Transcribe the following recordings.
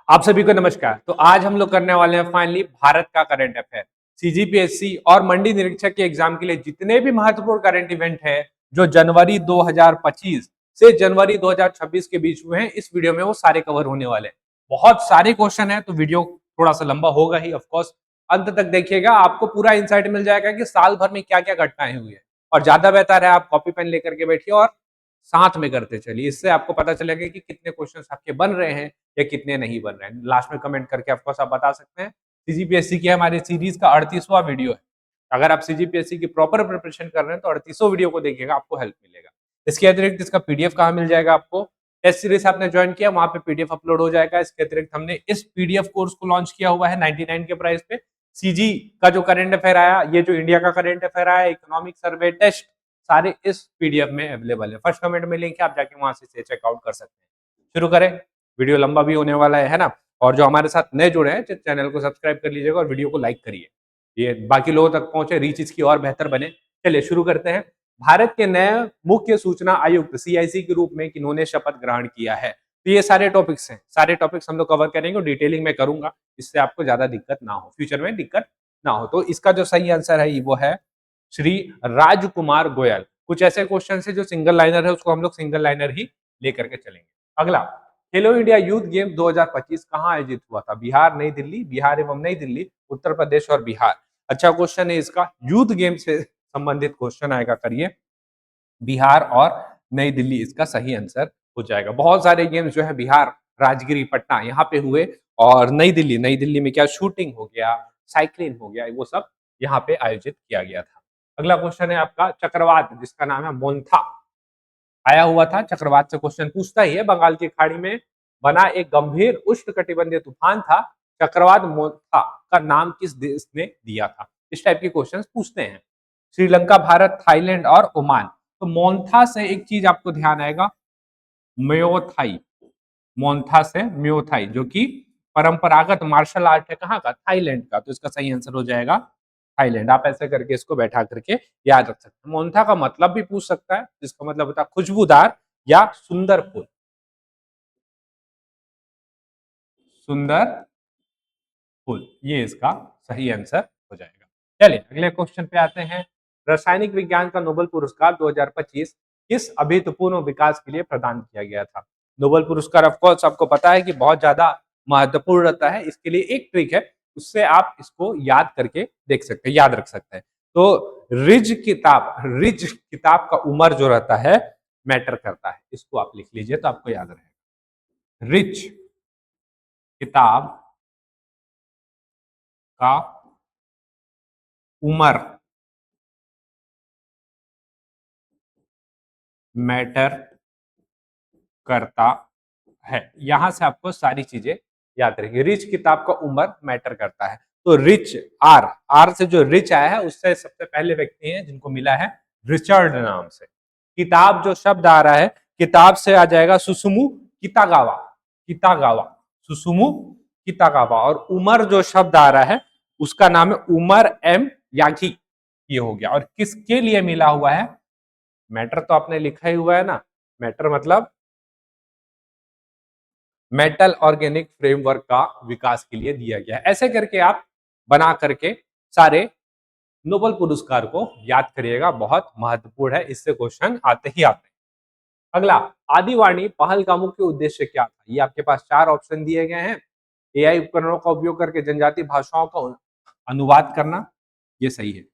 आप सभी को नमस्कार। तो आज हम लोग करने वाले हैं फाइनली भारत का करंट अफेयर। सीजीपीएससी और मंडी निरीक्षक के एग्जाम के लिए जितने भी महत्वपूर्ण करंट इवेंट है जो जनवरी 2025 से जनवरी 2026 के बीच हुए हैं, इस वीडियो में वो सारे कवर होने वाले हैं। बहुत सारे क्वेश्चन है तो वीडियो थोड़ा सा लंबा होगा ही। ऑफ कोर्स अंत तक देखिएगा, आपको पूरा इंसाइट मिल जाएगा कि साल भर में क्या क्या घटनाएं हुई है। और ज्यादा बेहतर है आप कॉपी पेन लेकर के बैठिए और साथ में करते चलिए। इससे आपको पता चलेगा कि कितने क्वेश्चंस आपके बन रहे हैं या कितने नहीं बन रहे हैं। लास्ट में कमेंट करके ऑफकोर्स आप बता सकते हैं। सीजीपीएससी की हमारी सीरीज का 38वां वीडियो है। अगर आप सीजीपीएससी की प्रॉपर प्रिपरेशन कर रहे हैं तो 38वां वीडियो को देखिएगा, आपको हेल्प मिलेगा। इसके अतिरिक्त इसका पीडीएफ कहाँ मिल जाएगा आपको? टेस्ट सीरीज आपने ज्वाइन किया, वहां पे पीडीएफ अपलोड हो जाएगा। इसके अतिरिक्त हमने इस पीडीएफ कोर्स को लॉन्च किया हुआ है 99 के प्राइस पे। सीजी का जो करंट अफेयर आया, ये जो इंडिया का करंट अफेयर आया, इकोनॉमिक सर्वे टेस्ट, सारे इस पीडीएफ में अवेलेबल है। फर्स्ट कमेंट में लिंक है, आप जाके वहां से चेकआउट कर सकते हैं। शुरू करें, वीडियो लंबा भी होने वाला है ना। और जो हमारे साथ नए जुड़े हैं, चैनल को सब्सक्राइब कर लीजिएगा और वीडियो को लाइक करिए, ये बाकी लोगों तक पहुंचे, रीच इसकी और बेहतर बने। चलिए शुरू करते हैं। भारत के नए मुख्य सूचना आयुक्त सीआईसी के रूप में किन्होंने शपथ ग्रहण किया है? तो ये सारे टॉपिक्स हैं, सारे टॉपिक्स हम लोग कवर करेंगे और डिटेलिंग में करूंगा, इससे आपको ज्यादा दिक्कत ना हो, फ्यूचर में दिक्कत ना हो। तो इसका जो सही आंसर है वो है श्री राजकुमार गोयल। कुछ ऐसे क्वेश्चन है जो सिंगल लाइनर है, उसको हम लोग सिंगल लाइनर ही लेकर के चलेंगे। अगला, खेलो इंडिया यूथ गेम 2025 कहाँ आयोजित हुआ था? बिहार, नई दिल्ली, बिहार एवं नई दिल्ली, उत्तर प्रदेश और बिहार। अच्छा क्वेश्चन है इसका, यूथ गेम से संबंधित क्वेश्चन आएगा, करिए। बिहार और नई दिल्ली इसका सही आंसर हो जाएगा। बहुत सारे गेम्स जो है बिहार, राजगिरी, पटना यहाँ पे हुए। और नई दिल्ली में क्या शूटिंग हो गया, साइक्लिंग हो गया, वो सब यहाँ पे आयोजित किया गया था। अगला क्वेश्चन है आपका, चक्रवात जिसका नाम है मोन्था आया हुआ था। चक्रवात से क्वेश्चन पूछता ही है। बंगाल की खाड़ी में बना एक गंभीर उष्णकटिबंधीय तूफान था। चक्रवात मोन्था का नाम किस देश ने दिया था? इस टाइप के क्वेश्चन पूछते हैं। श्रीलंका, भारत, थाईलैंड और ओमान। तो मोन्था से एक चीज आपको ध्यान आएगा, म्योथाई। मोन्था से म्योथाई, जो कि परंपरागत मार्शल आर्ट है, कहाँ का? थाईलैंड का। तो इसका सही आंसर हो जाएगा थाईलैंड। आप ऐसे करके इसको बैठा करके याद रख सकते हैं। मोन्था का मतलब भी पूछ सकता है, जिसका मतलब होता है खुशबूदार या सुंदर फूल। सुंदर फूल, ये इसका सही आंसर हो जाएगा। चलिए अगले क्वेश्चन पे आते हैं। रासायनिक विज्ञान का नोबेल पुरस्कार 2025 किस अभूतपूर्व विकास के लिए प्रदान किया गया था? नोबेल पुरस्कार ऑफ कोर्स आपको पता है कि बहुत ज्यादा महत्वपूर्ण रहता है। इसके लिए एक ट्रिक है, उससे आप इसको याद करके देख सकते हैं, याद रख सकते हैं। तो रिज किताब का उम्र जो रहता है मैटर करता है, इसको आप लिख लीजिए तो आपको याद रहेगा। रिच किताब का उम्र मैटर करता है। यहां से आपको सारी चीजें याद रहेगी। रिच किताब का उम्र मैटर करता है। तो रिच, आर आर से जो रिच आया है, उससे सबसे पहले व्यक्ति हैं जिनको मिला है रिचर्ड नाम से। किताब जो शब्द आ रहा है, किताब से आ जाएगा सुसुमु कितागावा। कितागावा, सुसुमु कितागावा। और उमर जो शब्द आ रहा है, उसका नाम है उमर एम यागी। ये हो गया। और किसके लिए मिला हुआ है? मैटर तो आपने लिखा ही हुआ है ना, मैटर मतलब मेटल ऑर्गेनिक फ्रेमवर्क का विकास के लिए दिया गया है। ऐसे करके आप बना करके सारे नोबेल पुरस्कार को याद करिएगा, बहुत महत्वपूर्ण है, इससे क्वेश्चन आते ही आते हैं। अगला, आदिवाणी पहल का मुख्य उद्देश्य क्या था? ये आपके पास चार ऑप्शन दिए गए हैं। एआई उपकरणों का उपयोग करके जनजातीय भाषाओं का अनुवाद करना, ये सही है।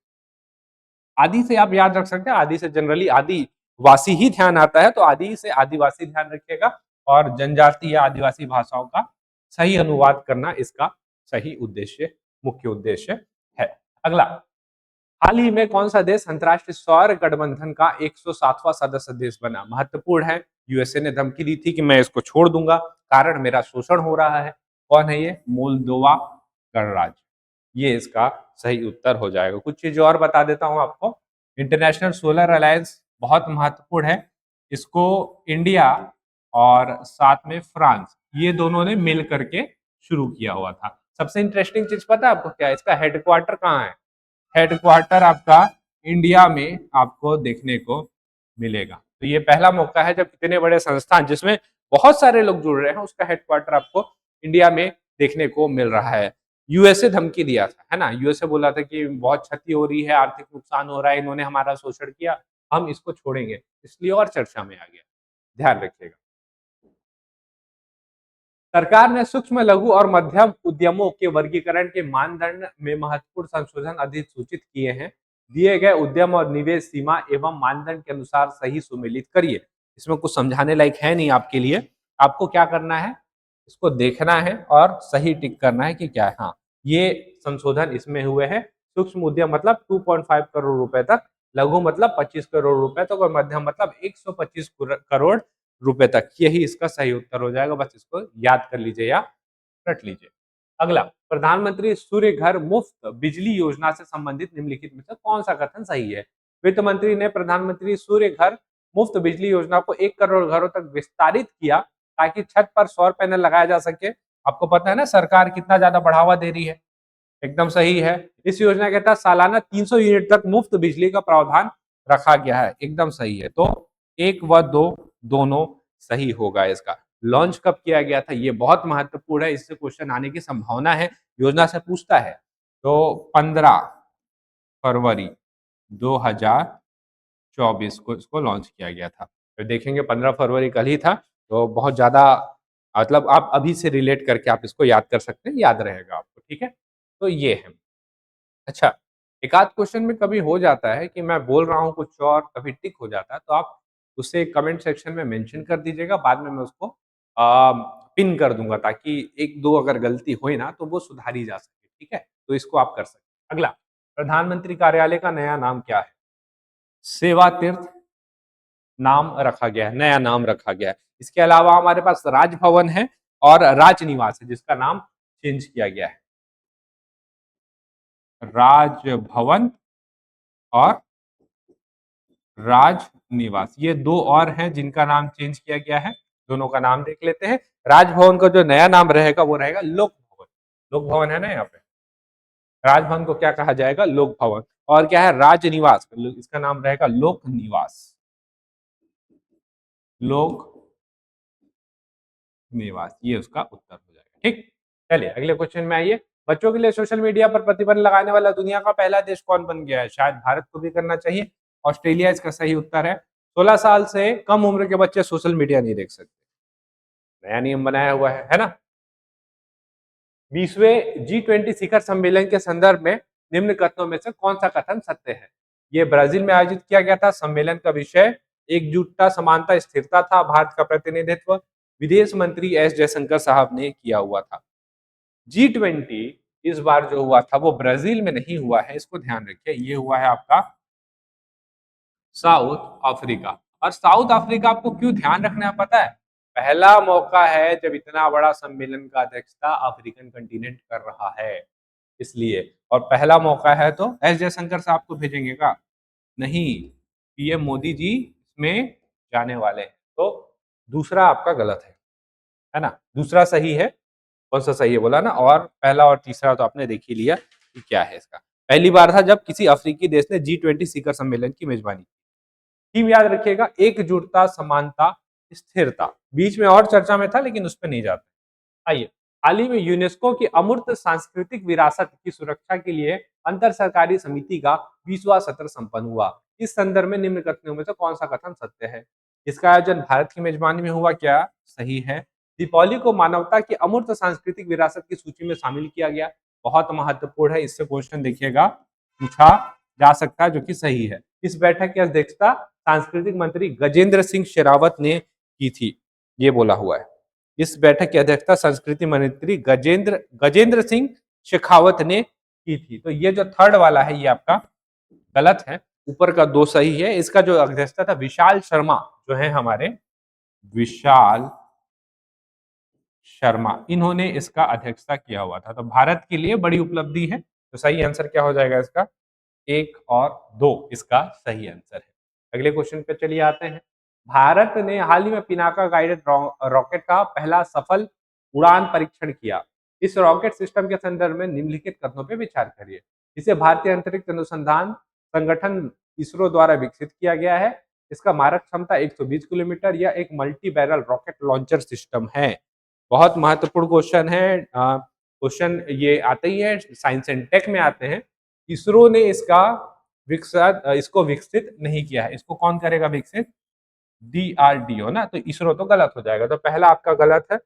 आदि से आप याद रख सकते हैं, आदि से जनरली आदिवासी ही ध्यान आता है, तो आदि से आदिवासी ध्यान रखिएगा। और जनजातीय या आदिवासी भाषाओं का सही अनुवाद करना इसका सही उद्देश्य, मुख्य उद्देश्य है। अगला, हाल ही में कौन सा देश अंतर्राष्ट्रीय सौर गठबंधन का 107वां सदस्य देश बना? महत्वपूर्ण है। यूएसए ने धमकी दी थी कि मैं इसको छोड़ दूंगा, कारण मेरा शोषण हो रहा है। कौन है ये? मोल्दोवा गणराज्य। ये इसका सही उत्तर हो जाएगा। कुछ चीजें और बता देता हूं आपको। इंटरनेशनल सोलर अलायंस बहुत महत्वपूर्ण है। इसको इंडिया और साथ में फ्रांस, ये दोनों ने मिल करके शुरू किया हुआ था। सबसे इंटरेस्टिंग चीज पता है आपको क्या है? इसका हेडक्वार्टर कहाँ है? हेडक्वार्टर आपका इंडिया में आपको देखने को मिलेगा। तो ये पहला मौका है जब इतने बड़े संस्थान जिसमें बहुत सारे लोग जुड़ रहे हैं, उसका हेडक्वार्टर आपको इंडिया में देखने को मिल रहा है। यूएसए धमकी दिया था, है ना? यूएसए बोला था कि बहुत क्षति हो रही है, आर्थिक नुकसान हो रहा है, इन्होंने हमारा शोषण किया, हम इसको छोड़ेंगे, इसलिए और चर्चा में आ गया। ध्यान रखिएगा। सरकार ने सूक्ष्म लघु और मध्यम उद्यमों के वर्गीकरण के मानदंड में महत्वपूर्ण संशोधन अधिसूचित किए हैं। दिए गए उद्यम और निवेश सीमा एवं मानदंड के अनुसार सही सुमेलित करिए। इसमें कुछ समझाने लायक है नहीं आपके लिए। आपको क्या करना है, इसको देखना है और सही टिक करना है कि क्या है। हाँ, ये संशोधन इसमें हुए हैं। सूक्ष्म उद्यम मतलब 2.5 करोड़ रुपए तक, लघु मतलब 25 करोड़ रुपए तक और मध्यम मतलब 125 करोड़ रुपए तक। यही इसका सही उत्तर हो जाएगा। बस इसको याद कर लीजिए या रट लीजिए। अगला, प्रधानमंत्री सूर्य घर मुफ्त बिजली योजना से संबंधित निम्नलिखित में से कौन सा कथन सही है? वित्त मंत्री ने प्रधानमंत्री सूर्य घर मुफ्त बिजली योजना को 1 करोड़ घरों तक विस्तारित किया ताकि छत पर सौर पैनल लगाया जा सके। आपको पता है ना सरकार कितना ज्यादा बढ़ावा दे रही है। एकदम सही है। इस योजना के तहत सालाना 300 यूनिट तक मुफ्त बिजली का प्रावधान रखा गया है। एकदम सही है। तो 1 व 2 दोनों सही होगा इसका। लॉन्च कब किया गया था, ये बहुत महत्वपूर्ण है, इससे क्वेश्चन आने की संभावना है, योजना से पूछता है। तो 15 फरवरी 2024 को इसको लॉन्च किया गया था। तो देखेंगे 15 फरवरी कल ही था, तो बहुत ज्यादा मतलब आप अभी से रिलेट करके आप इसको याद कर सकते हैं, याद रहेगा आपको। ठीक है, तो ये है। अच्छा, एक आध क्वेश्चन में कभी हो जाता है कि मैं बोल रहा हूँ कुछ और कभी टिक हो जाता है, तो आप उसे कमेंट सेक्शन में मेंशन कर दीजिएगा, बाद में मैं उसको पिन कर दूंगा ताकि एक दो अगर गलती होए ना तो वो सुधारी जा सके। ठीक है, तो इसको आप कर सकते हैं। अगला, प्रधानमंत्री कार्यालय का नया नाम क्या है? सेवा तीर्थ नाम रखा गया है, नया नाम रखा गया है। इसके अलावा हमारे पास राजभवन है और राजनिवास है जिसका नाम चेंज किया गया है। राजभवन और राजनिवास, ये दो और हैं जिनका नाम चेंज किया गया है। दोनों का नाम देख लेते हैं। राजभवन का जो नया नाम रहेगा वो रहेगा लोक भवन। लोक भवन है ना यहाँ पे। राजभवन को क्या कहा जाएगा? लोक भवन। और क्या है? राजनिवास, इसका नाम रहेगा लोक निवास। लोक निवास, ये उसका उत्तर हो जाएगा। ठीक, चलिए अगले क्वेश्चन में आइए। बच्चों के लिए सोशल मीडिया पर प्रतिबंध लगाने वाला दुनिया का पहला देश कौन बन गया है? शायद भारत को भी करना चाहिए। ऑस्ट्रेलिया इसका सही उत्तर है। 16 साल से कम उम्र के बच्चे सोशल मीडिया नहीं देख सकते, नया नियम बनाया हुआ है ना? 20वें G20 शिखर सम्मेलन के संदर्भ में निम्न कथनों में से कौन सा कथन सत्य है? ये ब्राजील में आयोजित किया गया था। सम्मेलन का विषय एकजुटता, समानता, स्थिरता था। भारत का प्रतिनिधित्व विदेश मंत्री एस जयशंकर साहब ने किया हुआ था। G20 इस बार जो हुआ था वो ब्राजील में नहीं हुआ है, इसको ध्यान रखिए। ये हुआ है आपका साउथ अफ्रीका। और साउथ अफ्रीका आपको क्यों ध्यान रखना है पता है? पहला मौका है जब इतना बड़ा सम्मेलन का अध्यक्षता अफ्रीकन कंटिनेंट कर रहा है, इसलिए। और पहला मौका है तो एस जयशंकर साहब को भेजेंगे का नहीं, पीएम मोदी जी इसमें जाने वाले हैं। तो दूसरा आपका गलत है ना? दूसरा सही है। कौन सा सही है बोला ना? और पहला और तीसरा तो आपने देख ही लिया कि क्या है इसका। पहली बार था जब किसी अफ्रीकी देश ने G20 शिखर सम्मेलन की मेजबानी। थीम याद रखिएगा, एकजुटता, समानता, स्थिरता। बीच में और चर्चा में था लेकिन उस पर नहीं जाते। आइए, हाल ही में यूनेस्को की अमूर्त सांस्कृतिक विरासत की सुरक्षा के लिए अंतर सरकारी समिति का 20वां सत्र संपन्न हुआ। इस संदर्भ में निम्न कथनों में से कौन सा कथन सत्य है? इसका आयोजन भारत की मेजबानी में हुआ, क्या सही है? दीपावली को मानवता की अमूर्त सांस्कृतिक विरासत की सूची में शामिल किया गया, बहुत महत्वपूर्ण है। इससे क्वेश्चन देखिएगा पूछा जा सकता है, जो कि सही है। इस बैठक की अध्यक्षता सांस्कृतिक मंत्री गजेंद्र सिंह शेखावत ने की थी, ये बोला हुआ है। इस बैठक की अध्यक्षता संस्कृति मंत्री गजेंद्र सिंह शेखावत ने की थी। तो ये जो थर्ड वाला है ये आपका गलत है, ऊपर का दो सही है। इसका जो अध्यक्षता था विशाल शर्मा जो है हमारे, विशाल शर्मा, इन्होंने इसका अध्यक्षता किया हुआ था। तो भारत के लिए बड़ी उपलब्धि है। तो सही आंसर क्या हो जाएगा इसका? 1 और 2 इसका सही आंसर है। अगले क्वेश्चन पे चलिए आते हैं। भारत ने हाल ही में पिनाका गाइडेड रॉकेट का पहला सफल उड़ान परीक्षण किया। इस रॉकेट सिस्टम के संदर्भ में निम्नलिखित कथनों पर विचार करिए। इसे भारतीय अंतरिक्ष अनुसंधान संगठन इसरो द्वारा विकसित किया गया है। इसका मारक क्षमता 120 किलोमीटर या एक multi barrel rocket launcher system है। बहुत महत्वपूर्ण क्वेश्चन है। क्वेश्चन ये आते ही है, साइंस एंड टेक में आते हैं। इसरो ने इसको विकसित नहीं किया है। इसको कौन करेगा विकसित? DRDO ना। तो इसरो तो गलत हो जाएगा। तो पहला आपका गलत है।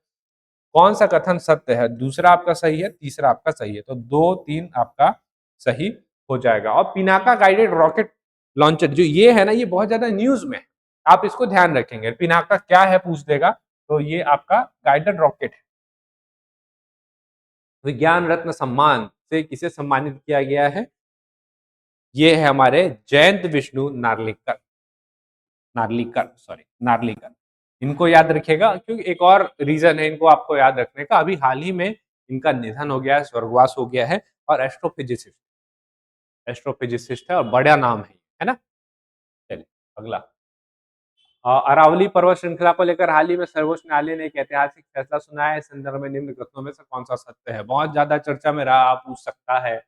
कौन सा कथन सत्य है? दूसरा आपका सही है, तीसरा आपका सही है। तो 2 3 आपका सही हो जाएगा। और पिनाका गाइडेड रॉकेट लॉन्चर जो ये है ना, ये बहुत ज्यादा न्यूज में है। आप इसको ध्यान रखेंगे। पिनाका क्या है पूछ देगा, तो ये आपका गाइडेड रॉकेट है। विज्ञान रत्न सम्मान से किसे सम्मानित किया गया है? ये है हमारे जयंत विष्णु नार्लिकर, नार्लिकर। इनको याद रखिएगा, क्योंकि एक और रीजन है इनको आपको याद रखने का। अभी हाल ही में इनका निधन हो गया है, स्वर्गवास हो गया है। और एस्ट्रोफिजिसिस्ट है और बड़ा नाम है ना। चलिए अगला। अरावली पर्वत श्रृंखला को लेकर हाल ही में सर्वोच्च न्यायालय ने एक ऐतिहासिक फैसला सुनाया है। इस संदर्भ में निम्न कथनों में से कौन सा सत्य है? बहुत ज्यादा चर्चा में रहा, आप पूछ सकता है।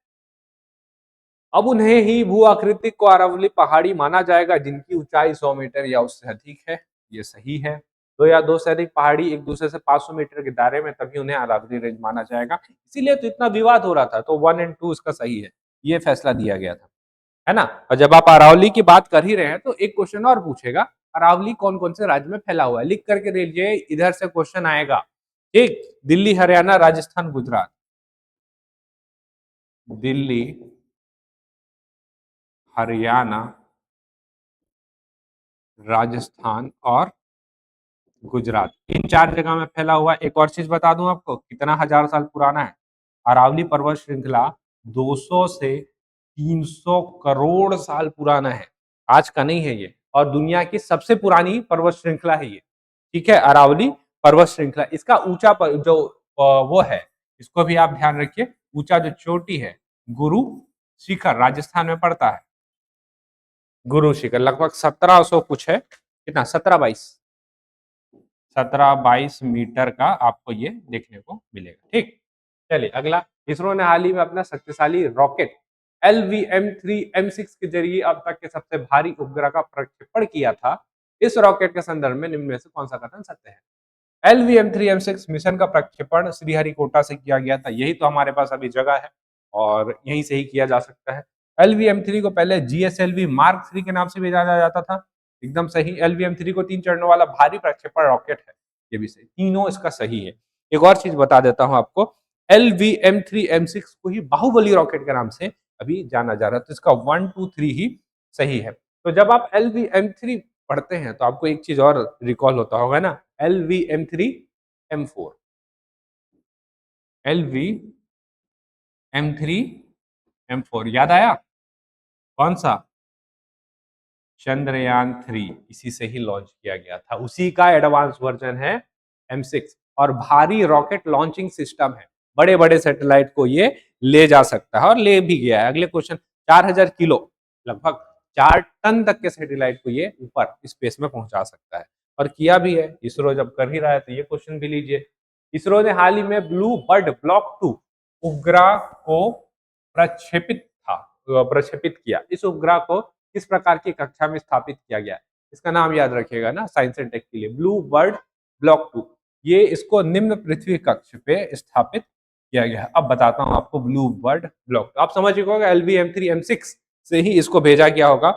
अब उन्हें ही भू आकृति को अरावली पहाड़ी माना जाएगा जिनकी ऊंचाई 100 मीटर या उससे अधिक है। ये सही है। दो या दो से अधिक पहाड़ी एक दूसरे से 500 मीटर के दायरे में, तभी उन्हें अरावली रेंज माना जाएगा। इसीलिए तो इतना विवाद हो रहा था। तो 1 और 2 इसका सही है। ये फैसला दिया गया था, है ना। और जब आप अरावली की बात कर ही रहे हैं, तो एक क्वेश्चन और पूछेगा, अरावली कौन कौन से राज्य में फैला हुआ है? लिख करके लीजिए, इधर से क्वेश्चन आएगा। ठीक, दिल्ली, हरियाणा, राजस्थान, गुजरात। दिल्ली, हरियाणा, राजस्थान और गुजरात, इन 4 जगह में फैला हुआ। एक और चीज बता दूं आपको, कितना हजार साल पुराना है अरावली पर्वत श्रृंखला? 200 से 300 करोड़ साल पुराना है। आज का नहीं है ये। और दुनिया की सबसे पुरानी पर्वत श्रृंखला है ये। ठीक है, अरावली पर्वत श्रृंखला। इसका ऊंचा जो वो है, इसको भी आप ध्यान रखिए। ऊंचा जो चोटी है, गुरु शिखर, राजस्थान में पड़ता है। गुरु शिखर लगभग 1700 कुछ है, कितना, 17-22 मीटर का आपको ये देखने को मिलेगा। ठीक, चलिए अगला। इसरो ने हाल ही में अपना शक्तिशाली रॉकेट LVM-3M6 के जरिए अब तक के सबसे भारी उपग्रह का प्रक्षेपण किया था। इस रॉकेट के संदर्भ में निम्न में से कौन सा कथन सत्य है? LVM-3M6 मिशन का प्रक्षेपण श्रीहरिकोटा से किया गया था। यही तो हमारे पास अभी जगह है और यहीं से ही किया जा सकता है। LVM-3 को पहले GSLV Mark 3 के नाम से भी जाना जाता था। एकदम सही। LVM-3 को 3 चरणों वाला भारी प्रक्षेपण रॉकेट है। ये भी सही, तीनों इसका सही है। एक और चीज बता देता हूं आपको, LVM-3M6 को ही बाहुबली रॉकेट के नाम से अभी जाना जा रहा है। तो इसका 1 2 3 ही सही है। तो जब आप LVM-3 पढ़ते हैं तो आपको एक चीज और रिकॉल होता होगा ना, LVM-3M4, LVM-3M4 याद आया? कौन सा? चंद्रयान 3 इसी से ही लॉन्च किया गया था। उसी का एडवांस वर्जन है M6 और भारी रॉकेट लॉन्चिंग सिस्टम है। बड़े बड़े सैटेलाइट को ये ले जा सकता है और ले भी गया है। अगले क्वेश्चन, 4000 किलो लगभग 4 टन तक के सैटेलाइट को ये ऊपर स्पेस में पहुंचा सकता है और किया भी है। इसरो जब कर ही रहा है तो ये क्वेश्चन भी लीजिए। इसरो ने हाल ही में ब्लू बर्ड ब्लॉक 2 उपग्रह को प्रक्षेपित किया। इस उपग्रह को किस प्रकार की कक्षा में स्थापित किया गया? इसका नाम याद रखिएगा ना, साइंस एंड टेक के लिए, ब्लू बर्ड ब्लॉक 2। ये इसको निम्न पृथ्वी कक्ष पे स्थापित किया गया है। अब बताता हूं आपको ब्लू बर्ड ब्लॉक। आप समझ गए होगा LVM-3M6 से ही इसको भेजा गया होगा।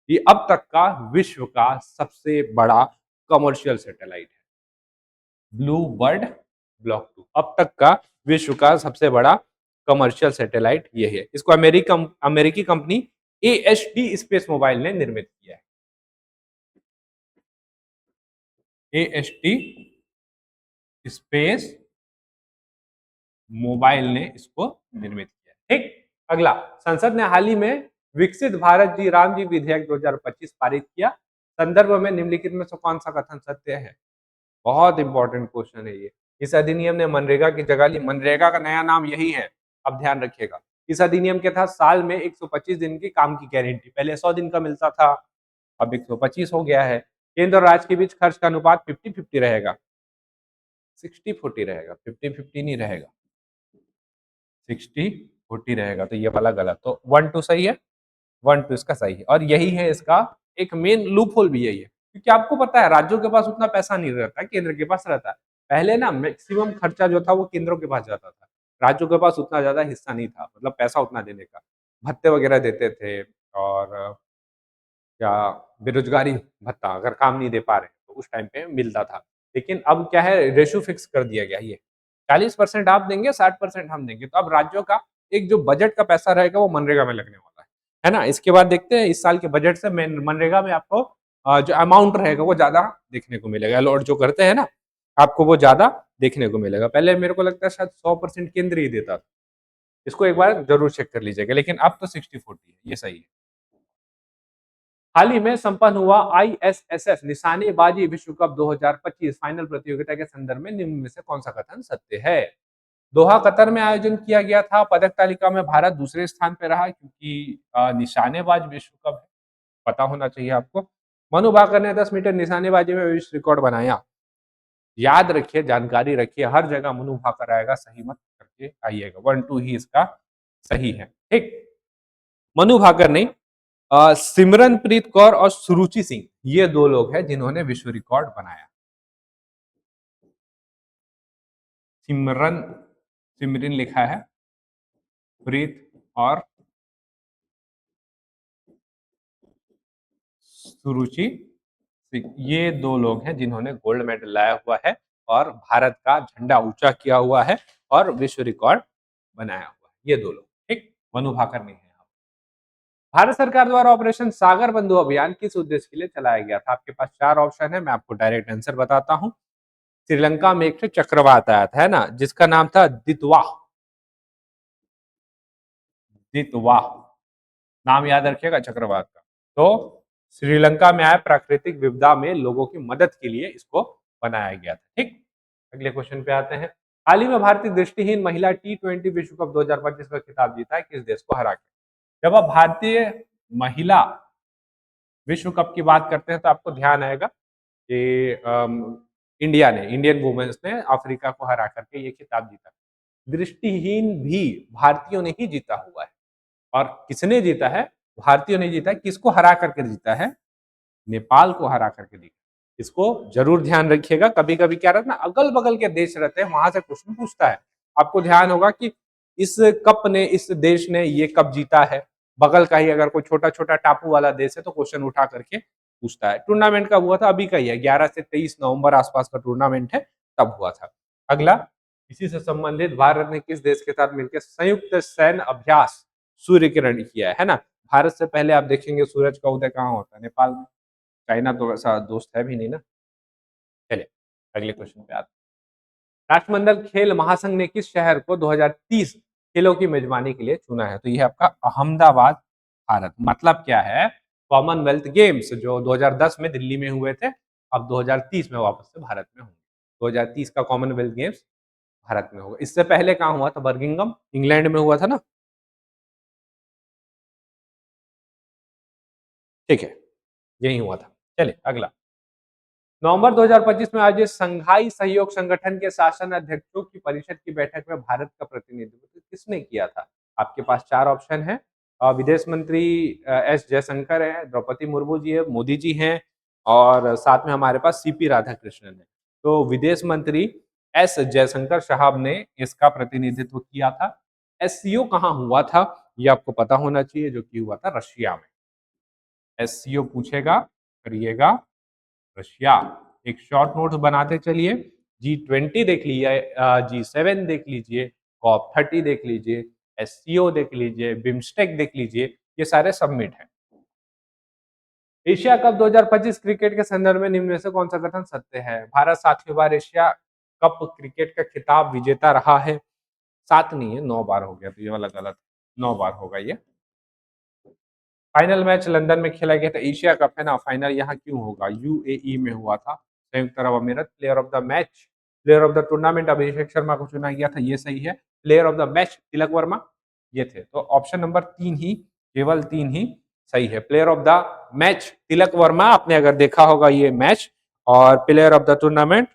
ये अब तक का विश्व का सबसे बड़ा कमर्शियल सैटेलाइट है। ब्लू बर्ड ब्लॉक 2 अब तक का विश्व का सबसे बड़ा कमर्शियल सैटेलाइट ये है। इसको अमेरिकी कंपनी AST स्पेस मोबाइल ने निर्मित किया है। AST स्पेस मोबाइल ने इसको निर्मित किया। ठीक, अगला। संसद ने हाल ही में विकसित भारत जी राम जी विधेयक 2025 पारित किया। संदर्भ में निम्नलिखित में से कौन सा कथन सत्य है? बहुत इंपॉर्टेंट क्वेश्चन है ये। इस अधिनियम ने मनरेगा की जगह ली। मनरेगा का नया नाम यही है, अब ध्यान रखिएगा। इस अधिनियम के तहत साल में 125 दिन की काम की गारंटी, पहले 100 दिन का मिलता था, अब 125 हो गया है। केंद्र और राज्य के बीच खर्च का अनुपात 50-50 रहेगा, 60-40 रहेगा, 50-50 नहीं रहेगा, 60-40 रहेगा। तो ये वाला गलत, तो 1 2 सही है, 1 2 इसका सही है। और यही है इसका एक मेन लूप होल भी यही है, क्योंकि आपको पता है राज्यों के पास उतना पैसा नहीं रहता, केंद्र के पास रहता है। पहले ना मैक्सिमम खर्चा जो था वो केंद्रों के पास जाता था, राज्यों के पास उतना ज्यादा हिस्सा नहीं था, मतलब पैसा उतना देने का, भत्ते वगैरह देते थे और या बेरोजगारी भत्ता अगर काम नहीं दे पा रहे तो उस टाइम पे मिलता था। लेकिन अब क्या है, रेशियो फिक्स कर दिया गया है ये, 40% आप देंगे, 60% हम देंगे। तो अब राज्यों का एक जो बजट का पैसा रहेगा वो मनरेगा में लगने वाला है ना? इसके बाद देखते हैं इस साल के बजट से मनरेगा में आपको जो अमाउंट रहेगा वो ज़्यादा देखने को मिलेगा, अलॉट जो करते हैं ना, आपको वो ज़्यादा देखने को मिलेगा। पहले मेरे को लगता है शायद 100% केंद्र ही देता था। इसको एक बार ज़रूर चेक कर लीजिएगा, लेकिन अब तो 60-40 है, ये सही है। हाल ही में संपन्न हुआ आईएसएसएफ निशानेबाजी विश्व कप 2025 फाइनल प्रतियोगिता के संदर्भ में निम्न में से कौन सा कथन सत्य है? दोहा कतर में आयोजन किया गया था। पदक तालिका में भारत दूसरे स्थान पर रहा क्योंकि निशानेबाज विश्व कप है, पता होना चाहिए आपको। मनु भाकर ने 10 मीटर निशानेबाजी में विश्व रिकॉर्ड बनाया। याद रखिए, जानकारी रखिए, हर जगह मनु भाकर आएगा, सही मत करके आइएगा। 1-2 ही इसका सही है, ठीक। मनु भाकर नहीं, सिमरनप्रीत कौर और सुरुचि सिंह, ये दो लोग हैं जिन्होंने विश्व रिकॉर्ड बनाया। सिमरन, सिमरन लिखा है, प्रीत और सुरुचि सिंह, ये दो लोग हैं जिन्होंने गोल्ड मेडल लाया हुआ है और भारत का झंडा ऊंचा किया हुआ है और विश्व रिकॉर्ड बनाया हुआ है, ये दो लोग, ठीक। मनु भाकर नहीं है। भारत सरकार द्वारा ऑपरेशन सागर बंधु अभियान किस उद्देश्य के लिए चलाया गया था? आपके पास 4 ऑप्शन है, मैं आपको डायरेक्ट आंसर बताता हूं। श्रीलंका में एक चक्रवात आया था, है ना, जिसका नाम था दितवा। दितवा नाम याद रखिएगा चक्रवात का। तो श्रीलंका में आए प्राकृतिक विपदा में लोगों की मदद के लिए इसको बनाया गया था, ठीक। अगले क्वेश्चन पे आते हैं। हाल ही में भारतीय दृष्टिहीन महिला T20 विश्व कप 2025 का खिताब जीता है, किस देश को हरा के? जब आप भारतीय महिला विश्व कप की बात करते हैं तो आपको ध्यान आएगा कि इंडिया ने, इंडियन वुमेन्स ने अफ्रीका को हरा करके ये खिताब जीता। दृष्टिहीन भी भारतीयों ने ही जीता हुआ है। और किसने जीता है? भारतीयों ने जीता है। किसको हरा करके जीता है? नेपाल को हरा करके जीता। इसको जरूर ध्यान रखिएगा। कभी कभी क्या रहता है ना, अगल बगल के देश रहते हैं, वहां से क्वेश्चन पूछता है। आपको ध्यान होगा कि इस कप ने, इस देश ने ये कप जीता है, बगल का ही अगर कोई छोटा छोटा टापू वाला देश है तो क्वेश्चन उठा करके पूछता है। टूर्नामेंट कब हुआ था? अभी का ही है, 11 से 23 नवंबर आसपास का टूर्नामेंट है, तब हुआ था। अगला, इसी से संबंधित, भारत ने किस देश के साथ मिलकर संयुक्त सैन्य अभ्यास सूर्य किरण किया है ना? भारत से पहले आप देखेंगे सूरज का उदय कहाँ होता है? नेपाल में। चाइना तो वैसा दोस्त है भी नहीं ना। चलिए अगले क्वेश्चन पे आते हैं। राष्ट्रमंडल खेल महासंघ ने किस शहर को 2030 खेलों की मेजबानी के लिए चुना है? तो यह आपका अहमदाबाद, भारत। मतलब क्या है? कॉमनवेल्थ गेम्स जो 2010 में दिल्ली में हुए थे, अब 2030 में वापस से भारत में होंगे। 2030 का कॉमनवेल्थ गेम्स भारत में होगा। इससे पहले कहाँ हुआ था? बर्मिंघम, इंग्लैंड में हुआ था ना। ठीक है, यही हुआ था। चलिए अगला, नवंबर 2025 में आयोजित संघाई सहयोग संगठन के शासन अध्यक्षों की परिषद की बैठक में भारत का प्रतिनिधित्व किसने किया था? आपके पास 4 ऑप्शन है। विदेश मंत्री एस जयशंकर है, द्रौपदी मुर्मू जी है, मोदी जी हैं और साथ में हमारे पास सीपी राधाकृष्णन है। तो विदेश मंत्री एस जयशंकर साहब ने इसका प्रतिनिधित्व किया था। एससीओ कहाँ हुआ था? ये आपको पता होना चाहिए, जो कि हुआ था रशिया में। एससीओ पूछेगा, करिएगा, रशिया। एक शॉर्ट नोट बनाते चलिए। G20 देख लीजिए, G7 देख लीजिए, COP30 देख लीजिए, एससीओ देख लीजिए, बिम्स्टेक देख लीजिए, ये सारे सबमिट है। एशिया कप 2025 क्रिकेट के संदर्भ में निम्न में से कौन सा कथन सत्य है? भारत 7वीं बार एशिया कप क्रिकेट का खिताब विजेता रहा है। 7 नहीं है, 9 बार हो गया, तो ये वाला गलत, 9 बार होगा ये। फाइनल मैच लंदन में खेला गया था। एशिया कप है ना, फाइनल यहाँ क्यों होगा? यूएई में हुआ था, संयुक्त अरब अमीरात। Player of the match, player of the tournament Abhishek Sharma को चुना गया था, ये सही है। Player of the match Tilak Varma, ये थे। तो ऑप्शन नंबर 3 ही, केवल 3 ही सही है। Player of the match Tilak Verma, आपने अगर देखा होगा ये मैच, और player of the tournament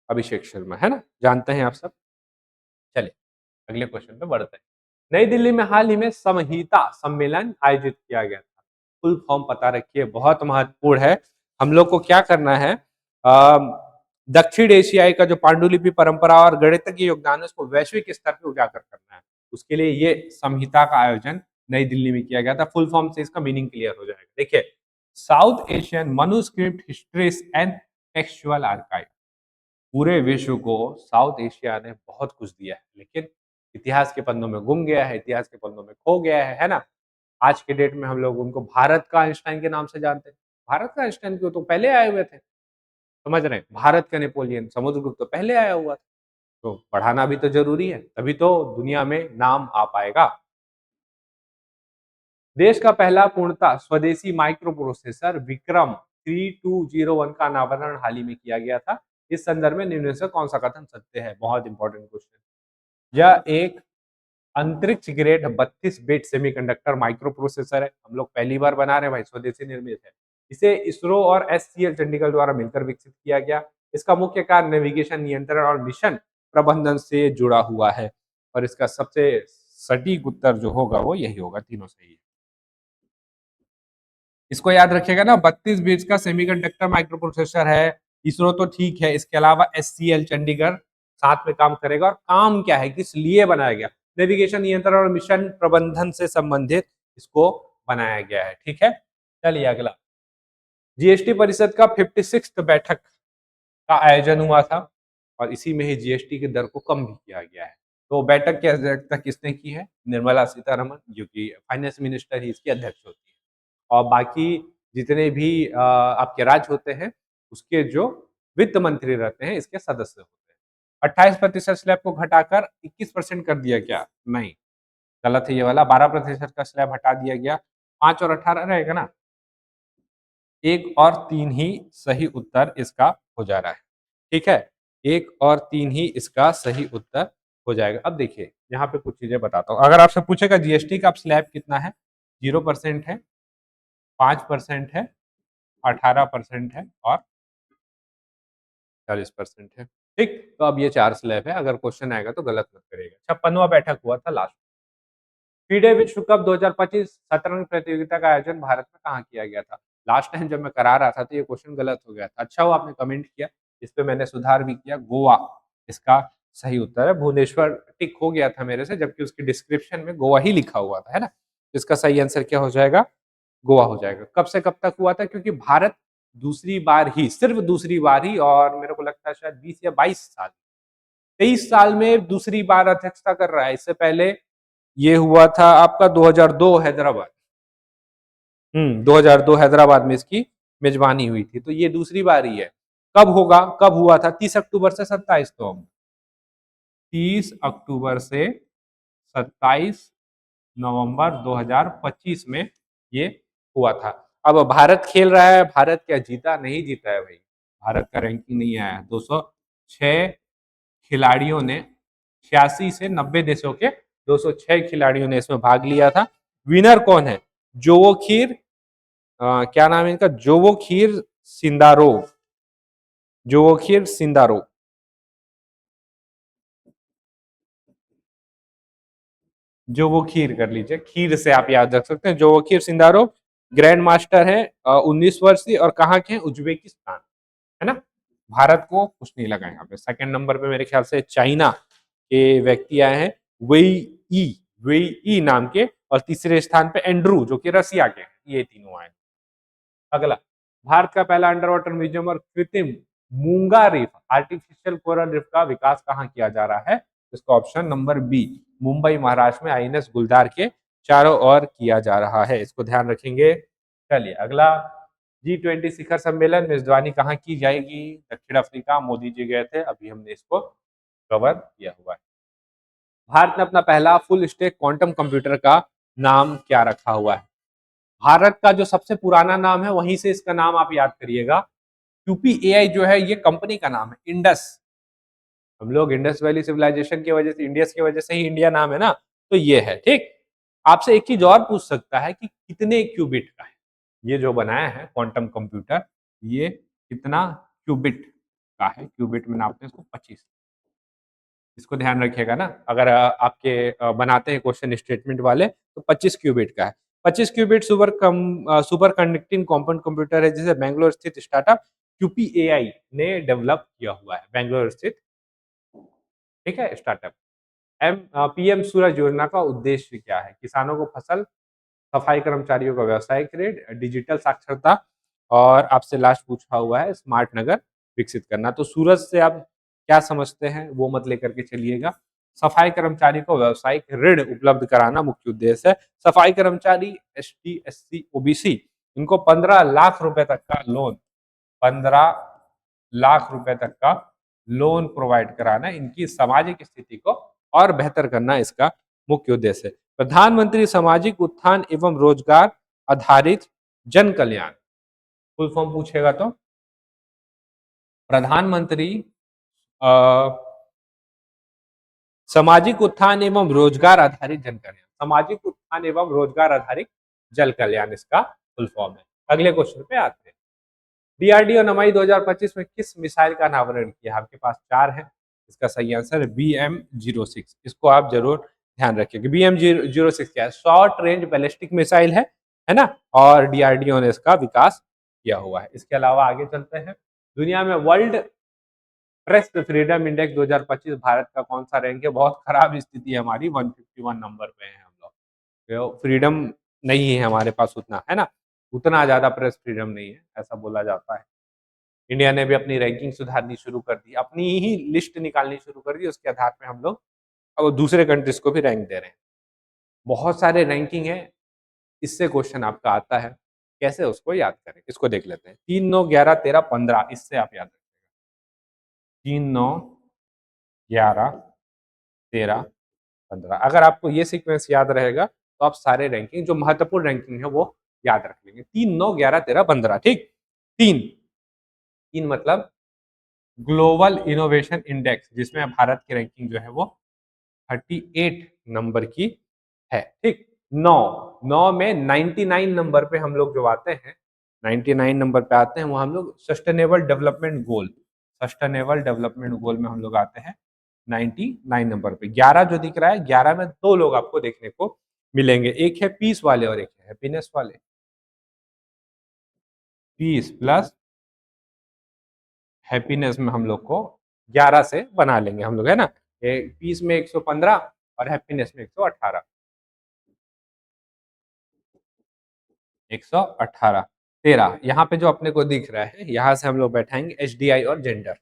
Abhishek Sharma, है ना, जानते हैं आप सब। चलिए अगले क्वेश्चन पे बढ़ते हैं। नई दिल्ली में हाल ही में समहिता सम्मेलन आयोजित किया गया था। फुल फॉर्म पता रखिए, बहुत महत्वपूर्ण है। हम लोग को क्या करना है, दक्षिण एशियाई का जो पांडुलिपि परंपरा और गणित के योगदान है उसको वैश्विक स्तर पर उजागर करना है। उसके लिए ये संहिता का आयोजन नई दिल्ली में किया गया था। फुल फॉर्म से इसका मीनिंग क्लियर हो जाएगा। देखिए, south Asian manuscript histories and textual archive. पूरे विश्व को साउथ एशिया ने बहुत कुछ दिया है, लेकिन इतिहास के पन्नों में गुम गया है, इतिहास के पन्नों में खो गया है ना? आज के डेट में हम लोग उनको भारत का आइंस्टाइन के नाम से जानते हैं। भारत का आइंस्टाइन क्यों? तो पहले आए हुए थे, समझ रहे हैं? भारत का नेपोलियन, समुद्रगुप्त तो पहले आया हुआ था। तो पढ़ाना भी तो ज़रूरी है, तभी तो दुनिया में नाम आ पाएगा। देश का पहला पूर्णतः स्वदेशी माइक्रो प्रोसेसर विक्रम 3201 का अनावरण हाल ही में किया गया था। इस संदर्भ में निम्न में से कौन सा कथन सत्य है? बहुत इंपॉर्टेंट क्वेश्चन। यह एक अंतरिक्ष grade 32 bit semiconductor micro processor है। हम लोग पहली बार बना रहे हैं भाई, स्वदेशी निर्मित है। इसे इसरो और एससीएल चंडीगढ़ द्वारा मिलकर विकसित किया गया। इसका मुख्य कार्य नेविगेशन, नियंत्रण और मिशन प्रबंधन से जुड़ा हुआ है। और इसका सबसे सटीक उत्तर जो होगा वो यही होगा, तीनों सही है। इसको याद रखिएगा ना, 32 बिट्स का सेमीकंडक्टर माइक्रो प्रोसेसर है। इसरो तो ठीक है, इसके अलावा एससीएल चंडीगढ़ साथ में काम करेगा। और काम क्या है, किस लिए बनाया गया? नेविगेशन, नियंत्रण और मिशन प्रबंधन से संबंधित इसको बनाया गया है। ठीक है, चलिए अगला। जीएसटी परिषद का 56th बैठक का आयोजन हुआ था और इसी में ही जीएसटी की दर को कम भी किया गया है। तो बैठक की अध्यक्षता किसने की है? निर्मला सीतारमण, जो कि फाइनेंस मिनिस्टर ही इसकी अध्यक्ष होती है। और बाकी जितने भी आपके राज्य होते हैं, उसके जो वित्त मंत्री रहते हैं, इसके सदस्य होते हैं। 28% स्लैब को घटाकर 21% कर दिया क्या? नहीं, गलत है ये वाला। 12% का स्लैब हटा दिया गया। 5 और 18 रहेगा ना? 1 और 3 ही सही उत्तर इसका हो जा रहा है। ठीक है, 1 और 3 ही इसका सही उत्तर हो जाएगा। अब देखिए, यहाँ पे कुछ चीजें बताता हूँ। अगर आपसे पूछेगा जीएसटी का स्लैब कितना है? 0% है, 5% है, 18% है और 40% है। ठीक, तो अब ये 4 स्लैब है। अगर क्वेश्चन आएगा तो गलत मत करिएगा। 56वां बैठक हुआ था लास्ट। फीडे विश्व कप 2025 शतरंज प्रतियोगिता का आयोजन भारत में कहाँ किया गया था? लास्ट टाइम जब मैं करा रहा था तो ये क्वेश्चन गलत हो गया था। अच्छा हुआ आपने कमेंट किया, इस पे मैंने सुधार भी किया। गोवा इसका सही उत्तर है। भुवनेश्वर टिक हो गया था मेरे से, जबकि उसकी डिस्क्रिप्शन में गोवा ही लिखा हुआ था, है ना? तो इसका सही आंसर क्या हो जाएगा? गोवा हो जाएगा। कब से कब तक हुआ था? क्योंकि भारत दूसरी बार ही, सिर्फ दूसरी बार ही, और मेरे को लगता है शायद 20 या 22 साल, 23 साल में दूसरी बार अध्यक्षता कर रहा है। इससे पहले ये हुआ था आपका 2002 हैदराबाद। 2002 हैदराबाद में इसकी मेजबानी हुई थी। तो ये दूसरी बार ही है। कब होगा? कब हुआ था? 30 अक्टूबर से 27 नवंबर। 30 अक्टूबर से 27 नवंबर 2025 में ये हुआ था। अब भारत खेल रहा है, भारत क्या जीता? नहीं जीता है भाई। भारत का रैंकिंग नहीं आया। 206 खिलाड़ियों ने, 86 से 90 देशों के 206 खिलाड़ियों ने इसमें भाग लिया था। विनर कौन है? जोवोखीर, क्या नाम है इनका? जोवोखीर सिंदारोव। जोवोखीर सिंदारोव। जो वो खीर कर लीजिए, खीर से आप याद रख सकते हैं। जो वो खीर सिंदारो ग्रैंड मास्टर है, 19 वर्षीय, और कहाँ के हैं? उज्बेकिस्तान, है ना? भारत को कुछ नहीं लगा यहाँ पे। सेकंड नंबर पे मेरे ख्याल से चाइना के व्यक्ति आए हैं, वेई ई नाम के, और तीसरे स्थान पे एंड्रू, जो कि रसिया के हैं। ये तीनों आए। अगला, भारत का पहला अंडर वाटर म्यूजियम और कृत्रिम मूंगा रिफ, आर्टिफिशियल कोरल रिफ का विकास कहाँ किया जा रहा है? इसका option number B, Mumbai Maharashtra में आईएनएस गुलदार के चारों ओर किया जा रहा है। इसको ध्यान रखेंगे। चलिए अगला, G20 शिखर सम्मेलन मेजबानी कहाँ की जाएगी? दक्षिण अफ्रीका, मोदी जी गए थे, अभी हमने इसको कवर किया हुआ है। भारत ने अपना पहला फुल स्टैक क्वांटम कंप्यूटर का नाम क्या रखा हुआ है? भारत का जो सबसे पुराना नाम है वहीं से इसका नाम आप याद करिएगा। क्यूपी एआई जो है ये कंपनी का नाम है। इंडस, हम लोग इंडस वैली सिविलाइजेशन की वजह से, इंडियस की वजह से ही इंडिया नाम है ना, तो ये है। ठीक, आपसे एक चीज और पूछ सकता है कि कितने क्यूबिट का है ये जो बनाया है क्वांटम कंप्यूटर, ये कितना क्यूबिट का है? क्यूबिट में नापते हैं इसको 25। इसको ध्यान रखिएगा ना, अगर आपके बनाते हैं क्वेश्चन स्टेटमेंट वाले, तो 25 क्यूबिट का है। 25 qubit super conducting compound computer है, जिसे बेंगलोर स्थित स्टार्टअप QPAI ने डेवलप किया हुआ है, बेंगलोर स्थित, ठीक है, स्टार्टअप। पीएम सूरज योजना का उद्देश्य क्या है? किसानों को फसल, सफाई कर्मचारियों का व्यवसायिक ऋण, डिजिटल साक्षरता और आपसे लास्ट पूछा हुआ है स्मार्ट नगर विकसित करना। तो सूरज से आप क्या समझते हैं वो मत लेकर के चलिएगा। सफाई कर्मचारी को व्यवसायिक ऋण उपलब्ध कराना मुख्य उद्देश्य है। सफाई कर्मचारी ST SC OBC इनको 15 लाख रुपए तक का लोन, 15 लाख रुपए तक का लोन प्रोवाइड कराना, इनकी सामाजिक स्थिति को और बेहतर करना इसका मुख्य उद्देश्य है। प्रधानमंत्री सामाजिक उत्थान एवं रोजगार आधारित जन कल्याण, फुल फॉर्म पूछेगा तो प्रधानमंत्री अ, सामाजिक उत्थान एवं रोजगार आधारित जन कल्याण, सामाजिक उत्थान एवं रोजगार आधारित जल कल्याण इसका फुल फॉर्म है। अगले क्वेश्चन पे आते हैं। डीआरडीओ ने मई 2025 में किस मिसाइल का अनावरण किया? आपके पास चार है, इसका सही आंसर है BM-06। इसको आप जरूर ध्यान रखिए। BM-06 क्या है? शॉर्ट रेंज बैलिस्टिक मिसाइल है ना, और डीआरडीओ ने इसका विकास किया हुआ है। इसके अलावा आगे चलते हैं। दुनिया में world press freedom index 2025 Bharat का कौन सा रैंक है? बहुत खराब स्थिति है हमारी, 151 नंबर पे है हम लोग। फ्रीडम नहीं है हमारे पास उतना, है ना, उतना ज्यादा प्रेस फ्रीडम नहीं है, ऐसा बोला जाता है। इंडिया ने भी अपनी रैंकिंग सुधारनी शुरू कर दी, अपनी ही लिस्ट निकालनी शुरू कर दी, उसके आधार पे हम लोग अब दूसरे कंट्रीज को भी रैंक दे रहे हैं। बहुत सारे रैंकिंग है, इससे क्वेश्चन आपका आता है, कैसे उसको याद करें? इसको देख लेते हैं। 3, 9, 11, 13, 15, इससे आप याद रखें। 3, 9, 11, 13, 15। अगर आपको ये सीक्वेंस याद रहेगा तो आप सारे रैंकिंग, जो महत्वपूर्ण रैंकिंग है वो याद रख लेंगे। 3, 9, 11, 13, 15, ठीक। तीन, तीन मतलब ग्लोबल इनोवेशन इंडेक्स, जिसमें भारत की रैंकिंग जो है वो 38 नंबर की है, ठीक। नौ, नौ में 99 नंबर पे हम लोग जो आते हैं, 99 नंबर पे आते हैं, वो हम लोग sustainable development goal, sustainable development goal में हम लोग आते हैं 99 नंबर पे। 11 जो दिख रहा है, 11 में दो लोग आपको देखने को मिलेंगे, एक है पीस वाले और एक है हैप्पीनेस वाले। पीस प्लस हैप्पीनेस में हम लोग को 11 से बना लेंगे हम लोग, है ना। पीस में 115 और हैप्पीनेस में 118, 118, 13। यहाँ पे जो अपने को दिख रहा है, यहाँ से हम लोग बैठाएंगे HDI और जेंडर,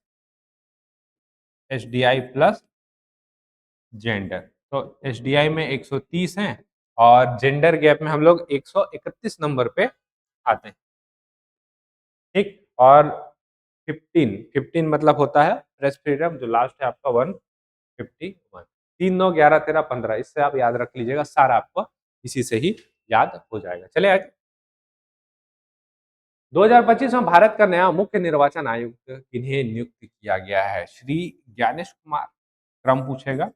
HDI प्लस जेंडर। तो HDI में 130 हैं और जेंडर गैप में हम लोग 131 नंबर पे आते हैं, ठीक। और 15 मतलब होता है प्रेस फ्रीडम, जो लास्ट है आपका 151। 3, 9, 11, 13, 15, इससे आप याद रख लीजिएगा, सारा आपको इसी से ही याद हो जाएगा। चले आगे। 2025 में भारत का नया मुख्य निर्वाचन आयुक्त किन्हें नियुक्त किया गया है? श्री ज्ञानेश कुमार, क्रम पूछेगा,